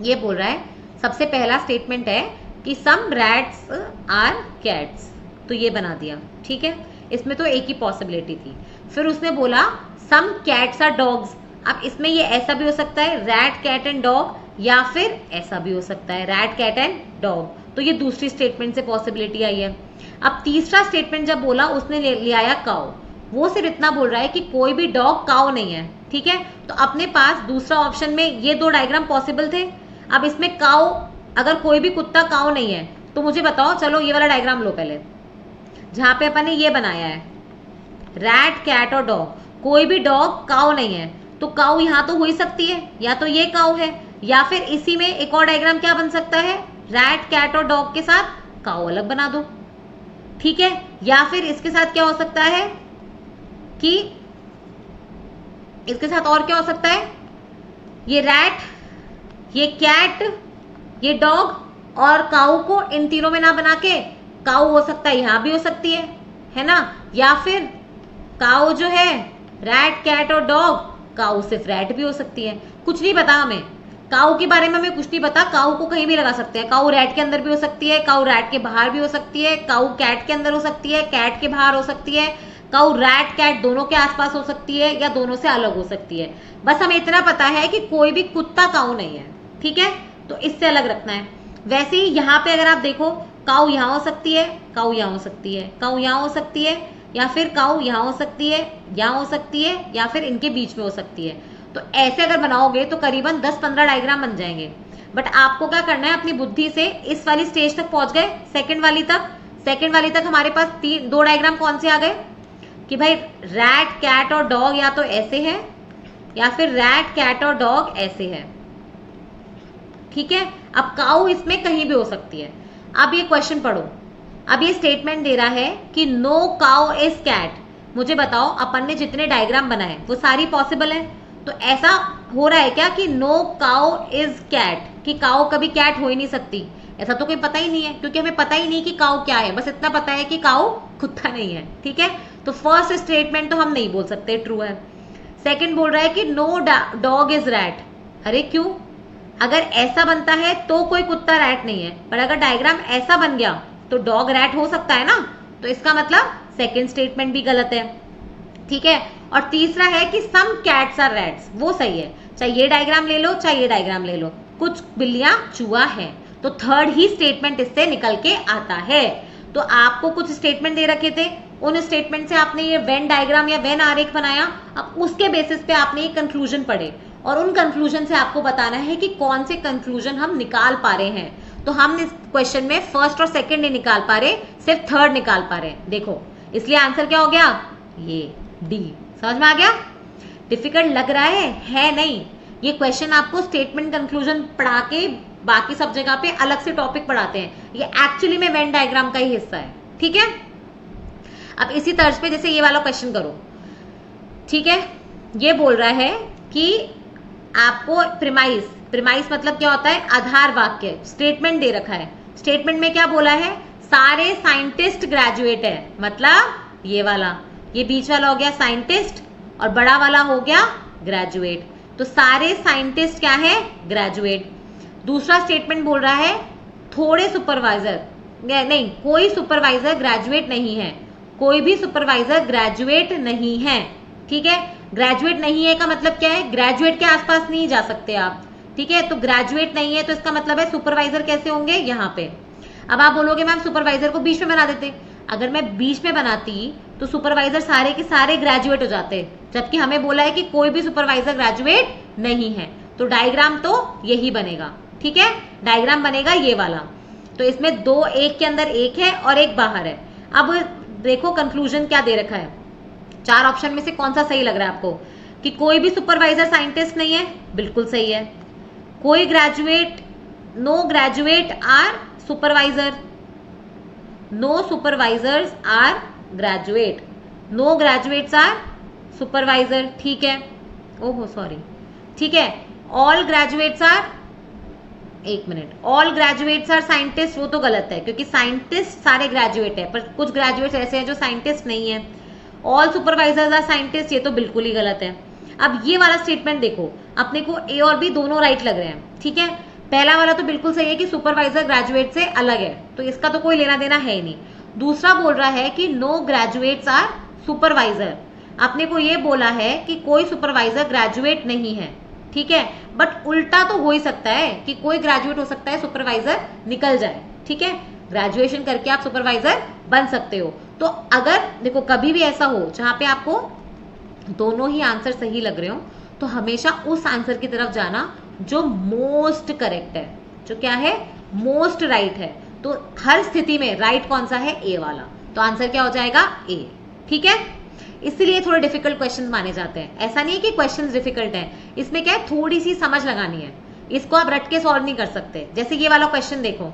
[SPEAKER 1] ये बोल रहा है सबसे पहला स्टेटमेंट है कि सम रैट्स आर कैट्स, तो ये बना दिया, ठीक है। इसमें तो एक ही पॉसिबिलिटी थी। फिर उसने बोला सम कैट्स आर डॉग्स, अब इसमें ये ऐसा भी हो सकता है रैट कैट एंड डॉग, या फिर ऐसा भी हो सकता है रैट कैट एंड डॉग, तो ये दूसरी स्टेटमेंट से पॉसिबिलिटी आई है। अब तीसरा स्टेटमेंट जब बोला उसने ले आया काऊ, वो सिर्फ इतना बोल रहा है कि कोई भी डॉग काऊ नहीं है, ठीक है। तो अपने पास दूसरा ऑप्शन में ये 2 डायग्राम पॉसिबल थे। अब इसमें काऊ अगर कोई भी कुत्ता काऊ नहीं है तो मुझे बताओ, चलो ये वाला डायग्राम लो पहले, जहां पे अपन ने ये बनाया है रैट, कैट और डॉग, कोई भी डॉग काऊ नहीं है, तो काऊ यहां तो हो ही सकती है, या तो ये काऊ है, या फिर इसी में एक और डायग्राम क्या बन सकता है, रैट, कैट और डॉग के साथ काऊ अलग बना दो, ठीक है। या फिर इसके साथ क्या हो सकता है कि इसके साथ और क्या हो सकता है, ये रैट, ये कैट, ये डॉग और काऊ को इन तीनों में ना बना के काऊ हो सकता है यहां भी हो सकती है ना। या फिर काऊ जो है रैट, कैट और डॉग, काऊ सिर्फ रैट भी हो सकती है, कुछ नहीं पता हमें, काऊ के बारे में हमें कुछ नहीं पता, काऊ को कहीं भी लगा सकते हैं, काऊ रैट के अंदर भी हो सकती है, काऊ रैट के बाहर भी हो सकती है, काऊ कैट के अंदर हो सकती है, कैट के बाहर हो सकती है, काऊ रैट कैट दोनों के आसपास हो सकती है, या दोनों से अलग हो सकती है। बस हमें इतना पता है कि कोई भी कुत्ता काऊ नहीं है, ठीक है, तो इससे अलग रखना है। वैसे ही यहाँ पे अगर आप देखो, काऊ यहाँ हो सकती है, काऊ यहाँ हो सकती है, काऊ यहाँ हो सकती है, या फिर काऊ यहाँ हो सकती है, यहाँ हो सकती है, या फिर इनके बीच में हो सकती है। तो ऐसे अगर बनाओगे तो करीबन 10-15 डायग्राम बन जाएंगे। बट आपको क्या करना है, अपनी बुद्धि से इस वाली स्टेज तक पहुंच गए, सेकंड वाली तक हमारे पास 2 डायग्राम कौन से आ गए कि भाई रैट, कैट और डॉग या तो ऐसे है, या फिर रैट, कैट और डॉग ऐसे है, ठीक है। अब काऊ इसमें कहीं भी हो सकती है। अब ये क्वेश्चन पढ़ो, अब ये स्टेटमेंट दे रहा है कि नो काऊ इज कैट। मुझे बताओ, अपन ने जितने डायग्राम बनाए वो सारी पॉसिबल है, तो ऐसा हो रहा है क्या कि नो काऊ इज कैट, कि काऊ कभी कैट हो ही नहीं सकती? ऐसा तो कोई पता ही नहीं है, क्योंकि हमें पता ही नहीं कि काऊ क्या है, बस इतना पता है कि काऊ कुत्ता नहीं है, ठीक है। तो फर्स्ट स्टेटमेंट तो हम नहीं बोल सकते, ट्रू है। सेकंड बोल रहा है कि नो डॉग इज रैट। अरे क्यों? अगर ऐसा बनता है तो कोई कुत्ता रैट नहीं है, पर अगर डायग्राम ऐसा बन गया तो डॉग रैट हो सकता है ना, तो इसका मतलब सेकंड स्टेटमेंट भी गलत है, ठीक है। और तीसरा है कि सम कैट्स आर रैट्स, वो सही है, चाहे ये डायग्राम ले लो चाहे ये डायग्राम ले लो, कुछ बिल्लियां चूहा है, तो थर्ड ही स्टेटमेंट इससे निकल के आता है। तो आपको कुछ स्टेटमेंट दे रखे थे, उन स्टेटमेंट से आपने ये वेन डायग्राम या वेन आरेख बनाया, अब उसके बेसिस पे आपने ये कंक्लूजन पढ़े, और उन कंक्लूजन से आपको बताना है कि कौन से कंक्लूजन हम निकाल पा रहे हैं। तो हम इस क्वेश्चन में फर्स्ट और सेकंड नहीं निकाल पा रहे, सिर्फ थर्ड निकाल पा रहे हैं, देखो, इसलिए आंसर क्या हो गया, ये डी। समझ में आ गया? डिफिकल्ट लग रहा है नहीं। ये क्वेश्चन आपको स्टेटमेंट कंक्लूजन पढ़ा के बाकी सब जगह पे अलग से टॉपिक पढ़ाते हैं, ये एक्चुअली में वेन डायग्राम का ही हिस्सा है, ठीक है। अब इसी तर्ज पे जैसे ये वाला क्वेश्चन करो, ठीक है। ये बोल रहा है कि आपको प्रिमाइस मतलब क्या होता है, आधार वाक्य। स्टेटमेंट दे रखा है, स्टेटमेंट में क्या बोला है, सारे साइंटिस्ट ग्रेजुएट है, मतलब ये वाला, ये बीच वाला हो गया साइंटिस्ट और बड़ा वाला हो गया ग्रेजुएट, तो सारे साइंटिस्ट क्या है, ग्रेजुएट। दूसरा स्टेटमेंट बोल रहा है थोड़े सुपरवाइजर, नहीं, कोई सुपरवाइजर ग्रेजुएट नहीं है, कोई भी सुपरवाइजर ग्रेजुएट नहीं है, ठीक है। ग्रेजुएट नहीं है का मतलब क्या है, ग्रेजुएट के आसपास नहीं जा सकते आप, ठीक है। तो ग्रेजुएट नहीं है तो इसका मतलब है सुपरवाइजर कैसे होंगे, यहाँ पे। अब आप बोलोगे मैम सुपरवाइजर को बीच में बना देते, अगर मैं बीच में बनाती तो सुपरवाइजर सारे के सारे ग्रेजुएट हो जाते, जबकि हमें बोला है कि कोई भी सुपरवाइजर ग्रेजुएट नहीं है, तो डायग्राम तो यही बनेगा, ठीक है। डायग्राम बनेगा ये वाला, तो इसमें दो, एक के अंदर एक है और एक बाहर है। अब देखो कंक्लूजन क्या दे रखा है, 4 ऑप्शन में से कौन सा सही लग रहा है आपको, कि कोई भी सुपरवाइजर साइंटिस्ट नहीं है, बिल्कुल सही है। कोई graduate, no graduate are supervisor, no supervisors are graduate, no graduates are supervisor, ठीक है। ओहो सॉरी, ठीक है। ऑल ग्रेजुएट्स आर, एक minute, all graduates are scientist, वो तो गलत है, क्योंकि साइंटिस्ट सारे ग्रेजुएट है, पर कुछ ग्रेजुएट्स ऐसे हैं जो साइंटिस्ट नहीं है। ऑल सुपरवाइजर्स आर साइंटिस्ट, ये तो बिल्कुल ही गलत है। अब ये वाला स्टेटमेंट देखो, अपने को ए और बी दोनों राइट लग रहे हैं, ठीक है। पहला वाला तो बिल्कुल सही है कि सुपरवाइजर ग्रेजुएट से अलग है, तो इसका तो कोई लेना देना है ही नहीं। दूसरा बोल रहा है कि नो ग्रेजुएट्स आर सुपरवाइजर, अपने को ये बोला है कि कोई सुपरवाइजर ग्रेजुएट नहीं है, ठीक है। बट उल्टा तो हो ही सकता है कि कोई ग्रेजुएट हो सकता है, सुपरवाइजर निकल जाए, ठीक है। ग्रेजुएशन करके आप सुपरवाइजर बन सकते हो। तो अगर देखो कभी भी ऐसा हो जहां पे आपको दोनों ही आंसर सही लग रहे हो, तो हमेशा उस आंसर की तरफ जाना जो मोस्ट करेक्ट है, जो क्या है, मोस्ट राइट है, तो हर स्थिति में राइट कौन सा है, ए वाला, तो आंसर क्या हो जाएगा, ए। ठीक है, इसलिए थोड़े डिफिकल्ट क्वेश्चन माने जाते हैं। ऐसा नहीं है कि क्वेश्चन डिफिकल्ट हैं, इसमें क्या है, थोड़ी सी समझ लगानी है, इसको आप रट के सॉल्व नहीं कर सकते। जैसे ये वाला क्वेश्चन देखो,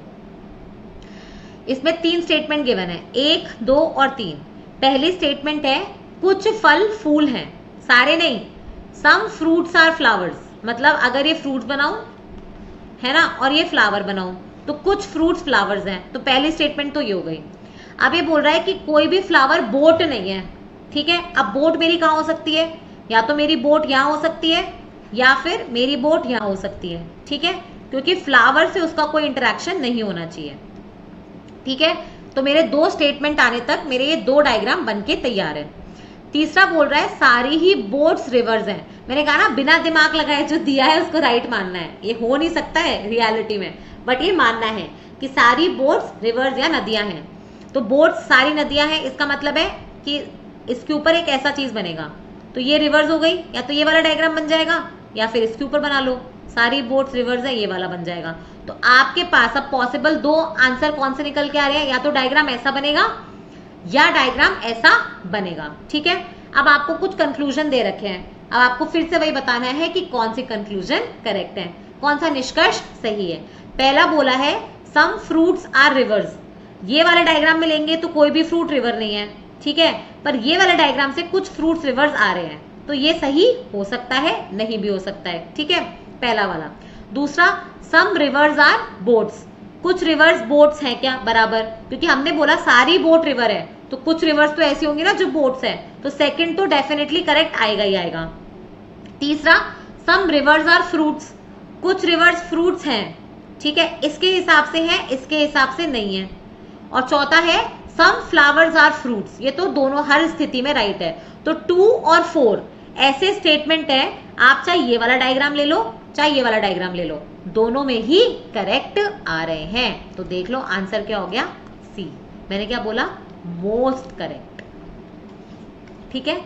[SPEAKER 1] इसमें 3 स्टेटमेंट गिवन है, 1, 2 और 3। पहली स्टेटमेंट है कुछ फल फूल हैं, सारे नहीं, सम फ्रूट्स आर फ्लावर्स, मतलब अगर ये फ्रूट्स बनाऊं है ना और ये फ्लावर बनाऊं तो कुछ फ्रूट्स फ्लावर्स हैं, तो पहली स्टेटमेंट तो ये हो गई। अब ये बोल रहा है कि कोई भी फ्लावर बोट नहीं है। ठीक है, अब बोट मेरी कहां हो सकती है, या तो मेरी बोट यहां हो सकती है या फिर मेरी बोट यहां हो सकती है। ठीक है, क्योंकि फ्लावर से उसका कोई इंटरेक्शन नहीं होना चाहिए। ठीक है, तो मेरे 2 स्टेटमेंट आने तक मेरे ये 2 डायग्राम बनके तैयार है। तीसरा बोल रहा है सारी ही बोट्स रिवर्स हैं। मैंने कहा ना बिना दिमाग लगाए जो दिया है उसको राइट मानना है, ये हो नहीं सकता है रियलिटी में, बट ये मानना है कि सारी बोट्स रिवर्स या नदियां हैं। तो बोट्स सारी नदियां हैं, इसका मतलब है कि इसके ऊपर एक ऐसा चीज बनेगा, तो ये रिवर्स हो गई, या तो ये वाला डायग्राम बन जाएगा या फिर इसके ऊपर बना लो, सारी बोट्स रिवर्स है, ये वाला बन जाएगा। तो आपके पास अब पॉसिबल 2 आंसर कौन से निकल के आ रहे हैं, या तो डायग्राम ऐसा बनेगा या डायग्राम ऐसा बनेगा। ठीक है, अब आपको कुछ कंक्लूजन दे रखे हैं, अब आपको फिर से वही बताना है कि कौन सी कंक्लूजन करेक्ट है, कौन सा निष्कर्ष सही है। पहला बोला है सम फ्रूट्स आर रिवर्स, ये वाले डायग्राम में लेंगे तो कोई भी फ्रूट रिवर नहीं है। ठीक है, पर ये वाले डायग्राम से कुछ फ्रूट्स रिवर्स आ रहे हैं, तो ये सही हो सकता है, नहीं भी हो सकता है। ठीक है, पहला वाला। दूसरा, सम रिवर्स आर बोट्स, कुछ रिवर्स बोट्स हैं क्या, बराबर, क्योंकि हमने बोला सारी बोट रिवर है, तो कुछ रिवर्स तो ऐसी होंगी ना जो बोट्स है, तो सेकंड तो डेफिनेटली करेक्ट आएगा ही आएगा। तीसरा, सम रिवर्स आर फ्रूट्स, कुछ रिवर्स फ्रूट्स हैं। ठीक है, इसके हिसाब से है, इसके हिसाब से नहीं है। और चौथा है सम फ्लावर्स आर फ्रूट्स, ये तो दोनों हर स्थिति में राइट है। तो 2 और 4 ऐसे स्टेटमेंट है, आप चाहे ये वाला डायग्राम ले लो चाहे ये वाला डायग्राम ले लो, दोनों में ही करेक्ट आ रहे हैं। तो देख लो आंसर क्या हो गया, सी। मैंने क्या बोला, मोस्ट करेक्ट। ठीक है,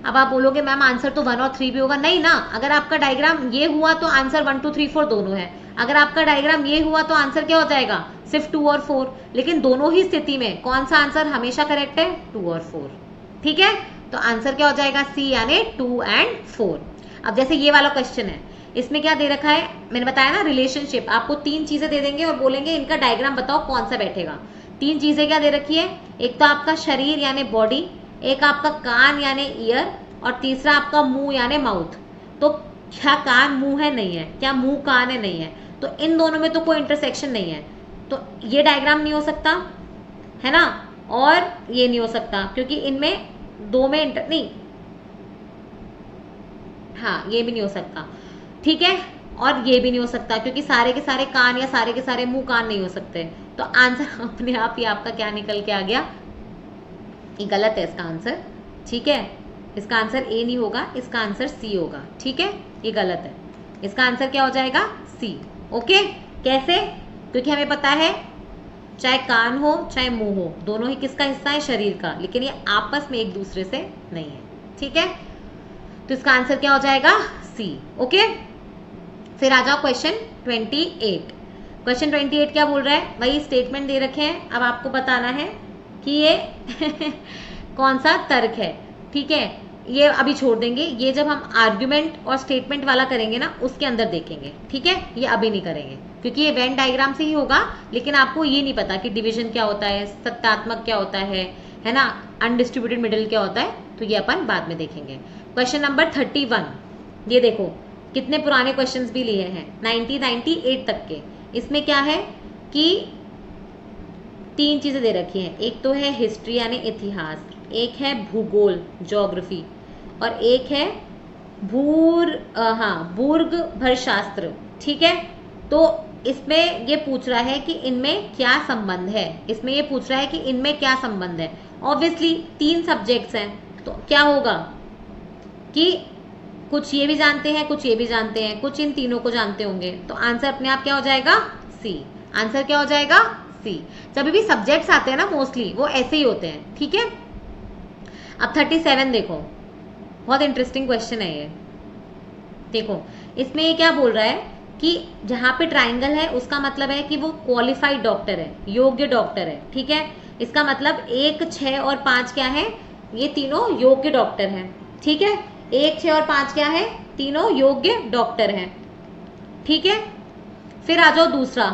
[SPEAKER 1] अब आप बोलोगे मैम आंसर तो 1 और 3 भी होगा, नहीं ना, अगर आपका डायग्राम ये हुआ तो आंसर 1 2 3 4 दोनों है, अगर आपका डायग्राम ये हुआ तो आंसर क्या हो जाएगा, सिर्फ 2 और 4। लेकिन दोनों ही स्थिति में कौन सा आंसर हमेशा करेक्ट है, 2 और 4। ठीक है, तो आंसर क्या हो जाएगा, सी, यानी 2 और 4। अब जैसे ये वाला क्वेश्चन है, इसमें क्या दे रखा है, मैंने बताया ना रिलेशनशिप, आपको 3 चीजें दे देंगे और बोलेंगे इनका डायग्राम बताओ कौन सा बैठेगा। 3 चीजें क्या दे रखी है, एक तो आपका शरीर यानी बॉडी, एक आपका कान यानी ईयर, और तीसरा आपका मुंह यानी माउथ। तो क्या कान मुंह है, नहीं है, क्या मुंह कान है, नहीं है, तो इन दोनों में तो कोई इंटरसेक्शन नहीं है, तो ये डायग्राम नहीं हो सकता है ना, और ये नहीं हो सकता क्योंकि इनमें 2 में नहीं, हाँ ये भी नहीं हो सकता। ठीक है, और ये भी नहीं हो सकता क्योंकि सारे के सारे कान या सारे के सारे मुंह कान नहीं हो सकते। तो आंसर अपने आप ही आपका क्या निकल के आ गया, ये गलत है इसका आंसर। ठीक है, इसका आंसर ए नहीं होगा, इसका आंसर सी होगा। ठीक है, ये गलत है, इसका आंसर क्या हो जाएगा, सी। ओके, कैसे, क्योंकि हमें पता है चाहे कान हो चाहे मुंह हो, दोनों ही किसका हिस्सा है, शरीर का, लेकिन ये आपस में एक दूसरे से नहीं है। ठीक है, तो इसका आंसर क्या हो जाएगा, सी। ओके, फिर आ जाओ क्वेश्चन 28। क्वेश्चन 28 क्या बोल रहा है, वही स्टेटमेंट दे रखे हैं, अब आपको बताना है कि ये कौन सा तर्क है। ठीक है, ये अभी छोड़ देंगे, ये जब हम आर्ग्यूमेंट और स्टेटमेंट वाला करेंगे ना उसके अंदर देखेंगे। ठीक है, ये अभी नहीं करेंगे क्योंकि ये वेन डायग्राम से ही होगा, लेकिन आपको ये नहीं पता कि डिवीजन क्या होता है, सत्यात्मक क्या होता है ना, अनडिस्ट्रीब्यूटेड मिडिल क्या होता है, तो ये अपन बाद में देखेंगे। क्वेश्चन नंबर 31, ये देखो कितने पुराने क्वेश्चंस भी लिए हैं, 1998 तक के। इसमें क्या है कि 3 चीजें दे रखी हैं, एक तो है हिस्ट्री यानी इतिहास, एक है भूगोल ज्योग्राफी, और एक है भूर्ग भरशास्त्र। ठीक है, तो इसमें ये पूछ रहा है कि इनमें क्या संबंध है, इसमें ये पूछ रहा है कि इनमें क्या संबंध है। ऑब्वियसली 3 सब्जेक्ट्स हैं, तो क्या होगा कि कुछ ये भी जानते हैं, कुछ ये भी जानते हैं, कुछ इन तीनों को जानते होंगे, तो आंसर अपने आप क्या हो जाएगा, सी। आंसर क्या हो जाएगा, सी। जब भी सब्जेक्ट्स आते हैं ना मोस्टली वो ऐसे ही होते हैं। ठीक है, अब 37 देखो, बहुत इंटरेस्टिंग क्वेश्चन है ये। देखो इसमें ये क्या बोल रहा है कि जहां पे ट्राइंगल है उसका मतलब है कि वो क्वालिफाइड डॉक्टर है, योग्य डॉक्टर है, ठीक है। इसका मतलब 1, 6 और 5 क्या है, ये तीनों योग्य डॉक्टर हैं, ठीक है। 1, 6 और 5 क्या है, तीनों योग्य डॉक्टर हैं, ठीक है। फिर आ जाओ दूसरा,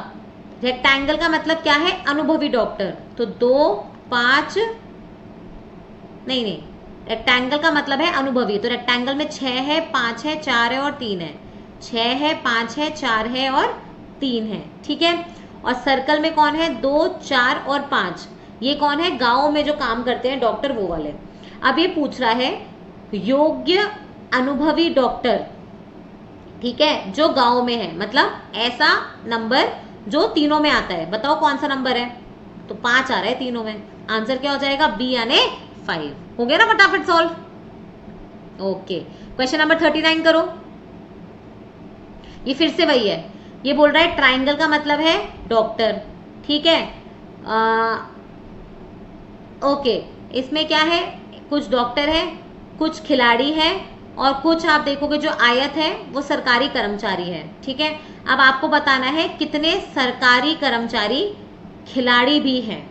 [SPEAKER 1] रेक्टेंगल का मतलब क्या है, अनुभवी डॉक्टर। तो 2, 5 नहीं, रेक्टेंगल का मतलब है अनुभवी, तो रेक्टेंगल में 6 है, 5 है, 4 है और 3 है। 6 है, 5 है, 4 है और 3 है, ठीक है। और सर्कल में कौन है, 2, 4 और 5, ये कौन है, गांव में जो काम करते हैं डॉक्टर, वो वाले। अब ये पूछ रहा है योग्य अनुभवी डॉक्टर, ठीक है, जो गांव में है, मतलब ऐसा नंबर जो तीनों में आता है। बताओ कौन सा नंबर है, तो 5 आ रहा है तीनों में। आंसर क्या हो जाएगा, बी यानी 5। हो गया ना फटाफट सॉल्व। ओके, क्वेश्चन नंबर 39 करो। ये फिर से वही है, ये बोल रहा है ट्राइंगल का मतलब है डॉक्टर, ठीक है। ओके, इसमें क्या है, कुछ डॉक्टर है, कुछ खिलाड़ी है और कुछ आप देखोगे जो आयत है वो सरकारी कर्मचारी है, ठीक है। अब आपको बताना है कितने सरकारी कर्मचारी खिलाड़ी भी हैं,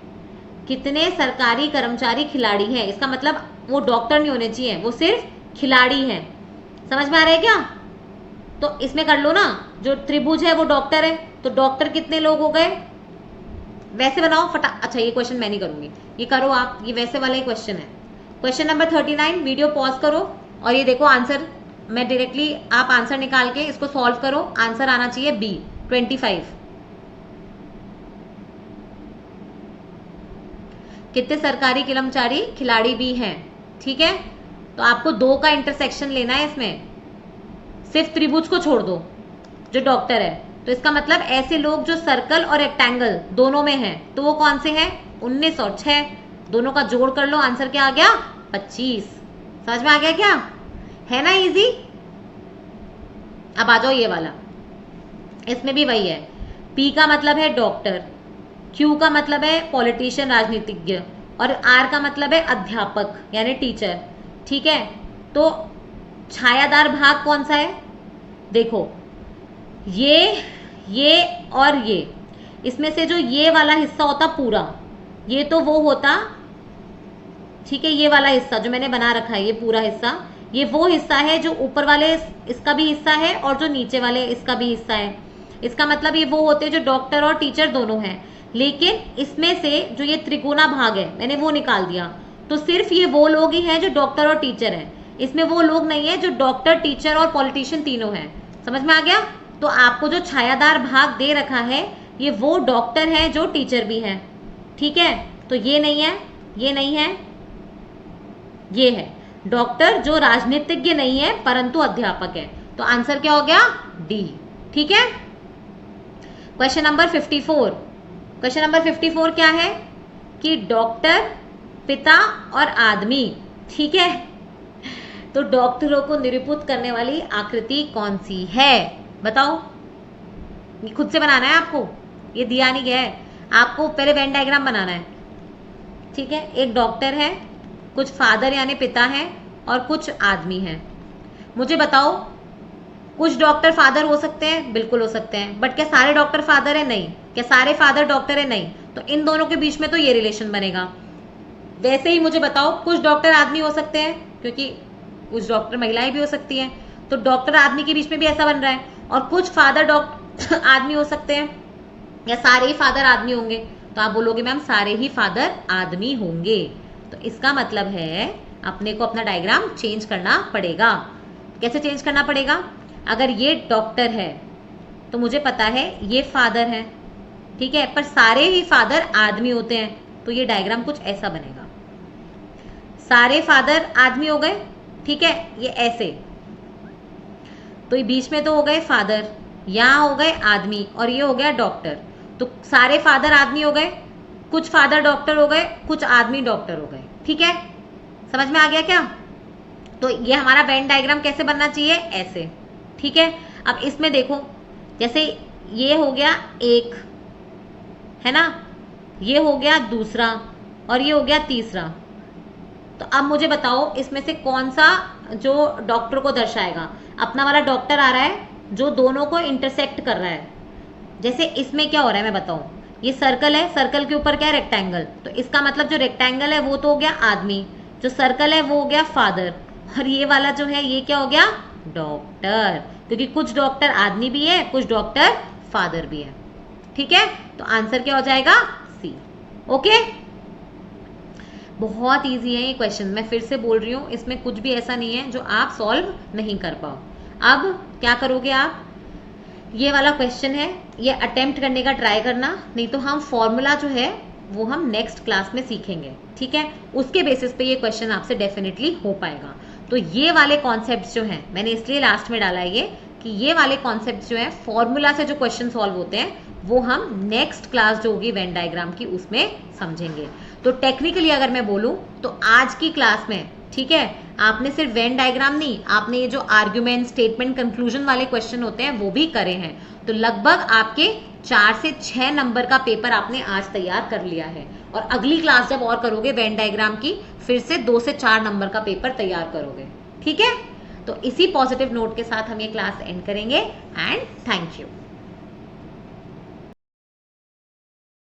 [SPEAKER 1] कितने सरकारी कर्मचारी खिलाड़ी हैं। इसका मतलब वो डॉक्टर नहीं होने चाहिए, वो सिर्फ खिलाड़ी हैं। समझ में आ रहा है क्या, तो इसमें कर लो ना, जो त्रिभुज है वो डॉक्टर है, तो डॉक्टर कितने लोग हो गए, वैसे बनाओ फटा। अच्छा, ये क्वेश्चन मैं नहीं करूंगी, ये करो आप, ये वैसे वाला ही क्वेश्चन है। क्वेश्चन नंबर 39, वीडियो पॉज करो और ये देखो आंसर, मैं डायरेक्टली आप आंसर निकाल के इसको सॉल्व करो। आंसर आना चाहिए बी 25। कितने सरकारी कर्मचारी खिलाड़ी भी हैं, ठीक है। तो आपको 2 का इंटरसेक्शन लेना है इसमें, सिर्फ त्रिभुज को छोड़ दो जो डॉक्टर है। तो इसका मतलब ऐसे लोग जो सर्कल और रेक्टेंगल दोनों में हैं, तो वो कौन से हैं, 19 और 6, दोनों का जोड़ कर लो, आंसर क्या आ गया, 25। समझ में आ गया क्या, है ना इजी। अब आ जाओ ये वाला, इसमें भी वही है। P का मतलब है डॉक्टर, Q का मतलब है पॉलिटिशियन राजनीतिज्ञ और R का मतलब है अध्यापक यानी टीचर, ठीक है। तो छायादार भाग कौन सा है, देखो ये और ये, इसमें से जो ये वाला हिस्सा होता पूरा, ये तो वो होता, ठीक है। ये वाला हिस्सा जो मैंने बना रखा है, ये पूरा हिस्सा, ये वो हिस्सा है जो ऊपर वाले इसका भी हिस्सा है और जो नीचे वाले इसका भी हिस्सा है। इसका मतलब ये वो होते हैं जो डॉक्टर और टीचर दोनों हैं। लेकिन इसमें से जो ये त्रिकोणा भाग है मैंने वो निकाल दिया, तो सिर्फ ये वो लोग ही हैं जो डॉक्टर और टीचर हैं, इसमें वो लोग नहीं है जो डॉक्टर, टीचर और पॉलिटिशियन तीनों हैं। समझ में आ गया। तो आपको जो छायादार भाग दे रखा है ये वो डॉक्टर है जो टीचर भी है, ठीक है। तो ये नहीं है, ये नहीं है, ये है डॉक्टर जो राजनीतिज्ञ नहीं है परंतु अध्यापक है। तो आंसर क्या हो गया, डी, ठीक है। क्वेश्चन नंबर 54, क्वेश्चन नंबर 54 क्या है कि डॉक्टर, पिता और आदमी, ठीक है। तो डॉक्टरों को निरूपित करने वाली आकृति कौन सी है, बताओ। ये खुद से बनाना है आपको, ये दिया नहीं गया है आपको, पहले वेन डायग्राम बनाना है, ठीक है। एक डॉक्टर है, कुछ फादर यानी पिता है और कुछ आदमी हैं। मुझे बताओ, कुछ डॉक्टर फादर हो सकते हैं, बिल्कुल हो सकते हैं, बट क्या सारे डॉक्टर फादर है, नहीं। क्या सारे फादर डॉक्टर है, नहीं। तो इन दोनों के बीच में तो ये रिलेशन बनेगा। वैसे ही मुझे बताओ, कुछ डॉक्टर आदमी हो सकते हैं, क्योंकि कुछ डॉक्टर महिलाएं भी हो सकती हैं, तो डॉक्टर आदमी के बीच में भी ऐसा बन रहा है। और कुछ फादर डॉक्टर आदमी हो सकते हैं, या सारे ही फादर आदमी होंगे, तो आप बोलोगे मैम सारे ही फादर आदमी होंगे। तो इसका मतलब है अपने को अपना डायग्राम चेंज करना पड़ेगा। कैसे चेंज करना पड़ेगा, अगर ये डॉक्टर है तो मुझे पता है ये फादर है, ठीक है, पर सारे ही फादर आदमी होते हैं, तो ये डायग्राम कुछ ऐसा बनेगा। सारे फादर आदमी हो गए, ठीक है, ये ऐसे, तो ये बीच में तो हो गए फादर, यहाँ हो गए आदमी और ये हो गया डॉक्टर। तो सारे फादर आदमी हो गए, कुछ फादर डॉक्टर हो गए, कुछ आदमी डॉक्टर हो गए, ठीक है। समझ में आ गया क्या। तो ये हमारा वेन डायग्राम कैसे बनना चाहिए, ऐसे, ठीक है। अब इसमें देखो, जैसे ये हो गया एक, है ना, ये हो गया दूसरा और ये हो गया तीसरा। तो अब मुझे बताओ इसमें से कौन सा जो डॉक्टर को दर्शाएगा। अपना वाला डॉक्टर आ रहा है, जो दोनों को इंटरसेक्ट कर रहा है। जैसे इसमें क्या हो रहा है मैं बताऊं, ये सर्कल है, सर्कल के ऊपर क्या है, रेक्टेंगल, तो इसका मतलब जो रेक्टेंगल है वो तो हो गया आदमी, जो सर्कल है वो हो गया फादर, और ये वाला जो है ये क्या हो गया, डॉक्टर, क्योंकि कुछ डॉक्टर आदमी भी है, कुछ डॉक्टर फादर भी है। ठीक है, तो आंसर क्या हो जाएगा, सी। ओके, बहुत इजी है ये क्वेश्चन, मैं फिर से बोल रही हूँ, इसमें कुछ भी ऐसा नहीं है जो आप सॉल्व नहीं कर पाओ। अब क्या करोगे आप, ये वाला क्वेश्चन है, ये अटेम्प्ट करने का ट्राई करना, नहीं तो हम फॉर्मूला जो है वो हम नेक्स्ट क्लास में सीखेंगे। ठीक है, उसके बेसिस पे ये क्वेश्चन आपसे डेफिनेटली हो पाएगा। तो ये वाले कॉन्सेप्ट्स जो हैं, मैंने इसलिए लास्ट में डाला है ये, कि ये वाले कॉन्सेप्ट्स जो हैं फॉर्मूला से जो क्वेश्चन सॉल्व होते हैं वो हम नेक्स्ट क्लास जो होगी वेन डायग्राम की उसमें समझेंगे। तो टेक्निकली अगर मैं बोलूं तो आज की क्लास में, ठीक है, आपने सिर्फ वेन डायग्राम नहीं, आपने ये जो आर्ग्यूमेंट, स्टेटमेंट, कंक्लूजन वाले क्वेश्चन होते हैं वो भी करे हैं। तो लगभग आपके 4 से 6 नंबर का पेपर आपने आज तैयार कर लिया है, और अगली क्लास जब और करोगे वेन डायग्राम की, फिर से 2 से 4 नंबर का पेपर तैयार करोगे। ठीक है, तो इसी पॉजिटिव नोट के साथ हम ये क्लास एंड करेंगे, एंड थैंक यू।